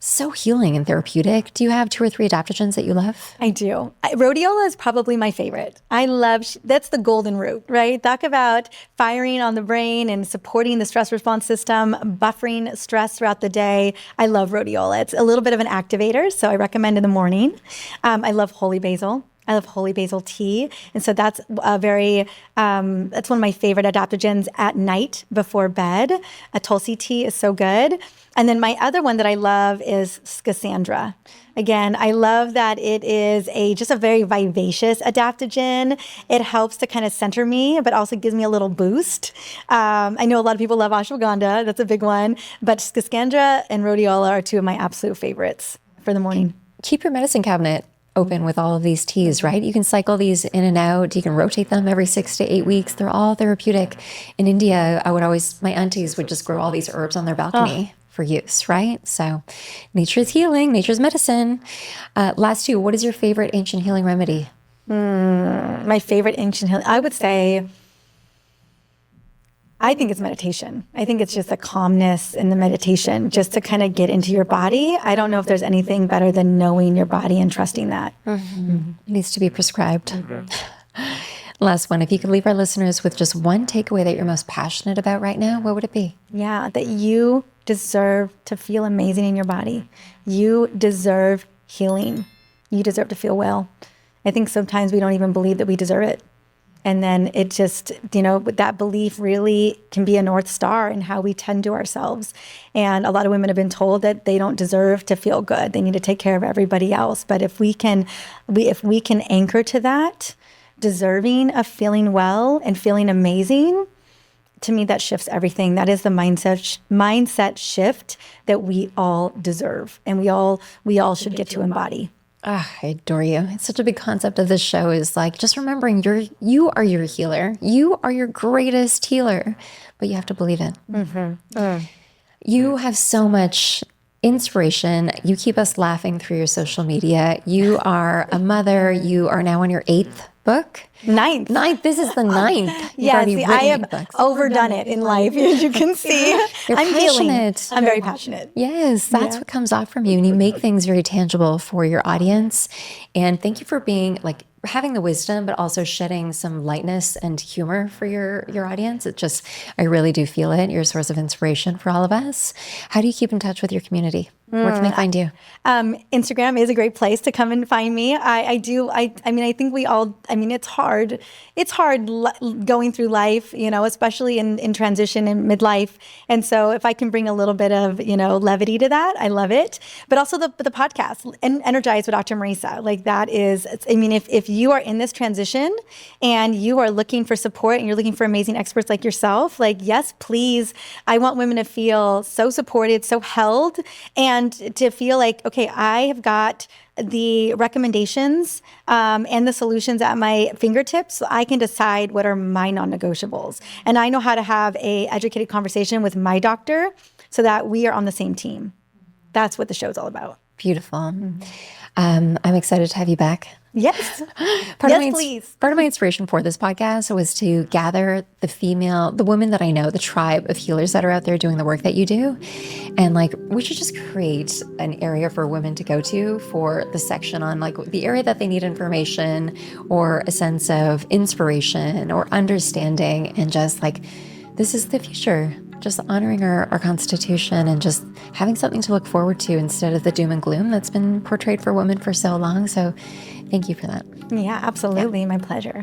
[SPEAKER 1] so healing and therapeutic. Do you have 2 or 3 adaptogens that you love?
[SPEAKER 2] I do. Rhodiola is probably my favorite. I love, that's the golden root, right? Talk about firing on the brain and supporting the stress response system, buffering stress throughout the day. I love rhodiola. It's a little bit of an activator, so I recommend in the morning. I love holy basil. I love holy basil tea. And so that's that's one of my favorite adaptogens at night before bed. A Tulsi tea is so good. And then my other one that I love is Schisandra. Again, I love that it is just a very vivacious adaptogen. It helps to kind of center me, but also gives me a little boost. I know a lot of people love ashwagandha. That's a big one. But Schisandra and rhodiola are 2 of my absolute favorites for the morning.
[SPEAKER 1] Keep your medicine cabinet open with all of these teas, right? You can cycle these in and out. You can rotate them every 6 to 8 weeks. They're all therapeutic. In India, my aunties would just grow all these herbs on their balcony for use, right? So nature is healing, nature's medicine. Last 2, what is your favorite ancient healing remedy?
[SPEAKER 2] My favorite ancient healing, I would say, I think it's meditation. I think it's just the calmness in the meditation, just to kind of get into your body. I don't know if there's anything better than knowing your body and trusting that.
[SPEAKER 1] It needs to be prescribed. Last one, if you could leave our listeners with just one takeaway that you're most passionate about right now, what would it be?
[SPEAKER 2] Yeah, that you deserve to feel amazing in your body. You deserve healing. You deserve to feel well. I think sometimes we don't even believe that we deserve it. And then it just, that belief really can be a North Star in how we tend to ourselves. And a lot of women have been told that they don't deserve to feel good. They need to take care of everybody else. But if we can anchor to that, deserving of feeling well and feeling amazing, to me, that shifts everything. That is the mindset shift that we all deserve. And we all should get to embody.
[SPEAKER 1] I adore you. It's such a big concept of this show is like just remembering you are your healer. You are your greatest healer, but you have to believe it. You have so much inspiration. You keep us laughing through your social media. You are a mother. You are now on your 8th book.
[SPEAKER 2] Ninth.
[SPEAKER 1] This is the 9th.
[SPEAKER 2] Yeah, see, I have overdone it in life, as you can see.
[SPEAKER 1] You're
[SPEAKER 2] I'm
[SPEAKER 1] passionate.
[SPEAKER 2] I'm very passionate.
[SPEAKER 1] Yes, that's what comes off from you. And you make things very tangible for your audience. And thank you for being having the wisdom, but also shedding some lightness and humor for your audience. I really do feel it. You're a source of inspiration for all of us. How do you keep in touch with your community? Where can they find you?
[SPEAKER 2] Instagram is a great place to come and find me. I think we all, it's hard. It's hard going through life, especially in transition and midlife. And so if I can bring a little bit of, levity to that, I love it. But also the podcast, Energize with Dr. Mariza. If you are in this transition and you are looking for support and you're looking for amazing experts like yourself, yes, please. I want women to feel so supported, so held, and to feel like, okay, I have got the recommendations and the solutions at my fingertips, so I can decide what are my non-negotiables. And I know how to have an educated conversation with my doctor so that we are on the same team. That's what the show's all about.
[SPEAKER 1] Beautiful. I'm excited to have you back.
[SPEAKER 2] Yes. Please.
[SPEAKER 1] Part of my inspiration for this podcast was to gather the women that I know, the tribe of healers that are out there doing the work that you do. And we should just create an area for women to go to for the section on the area that they need information or a sense of inspiration or understanding, and just this is the future. Just honoring our Constitution and just having something to look forward to instead of the doom and gloom that's been portrayed for women for so long. So thank you for that.
[SPEAKER 2] Yeah, absolutely. My pleasure.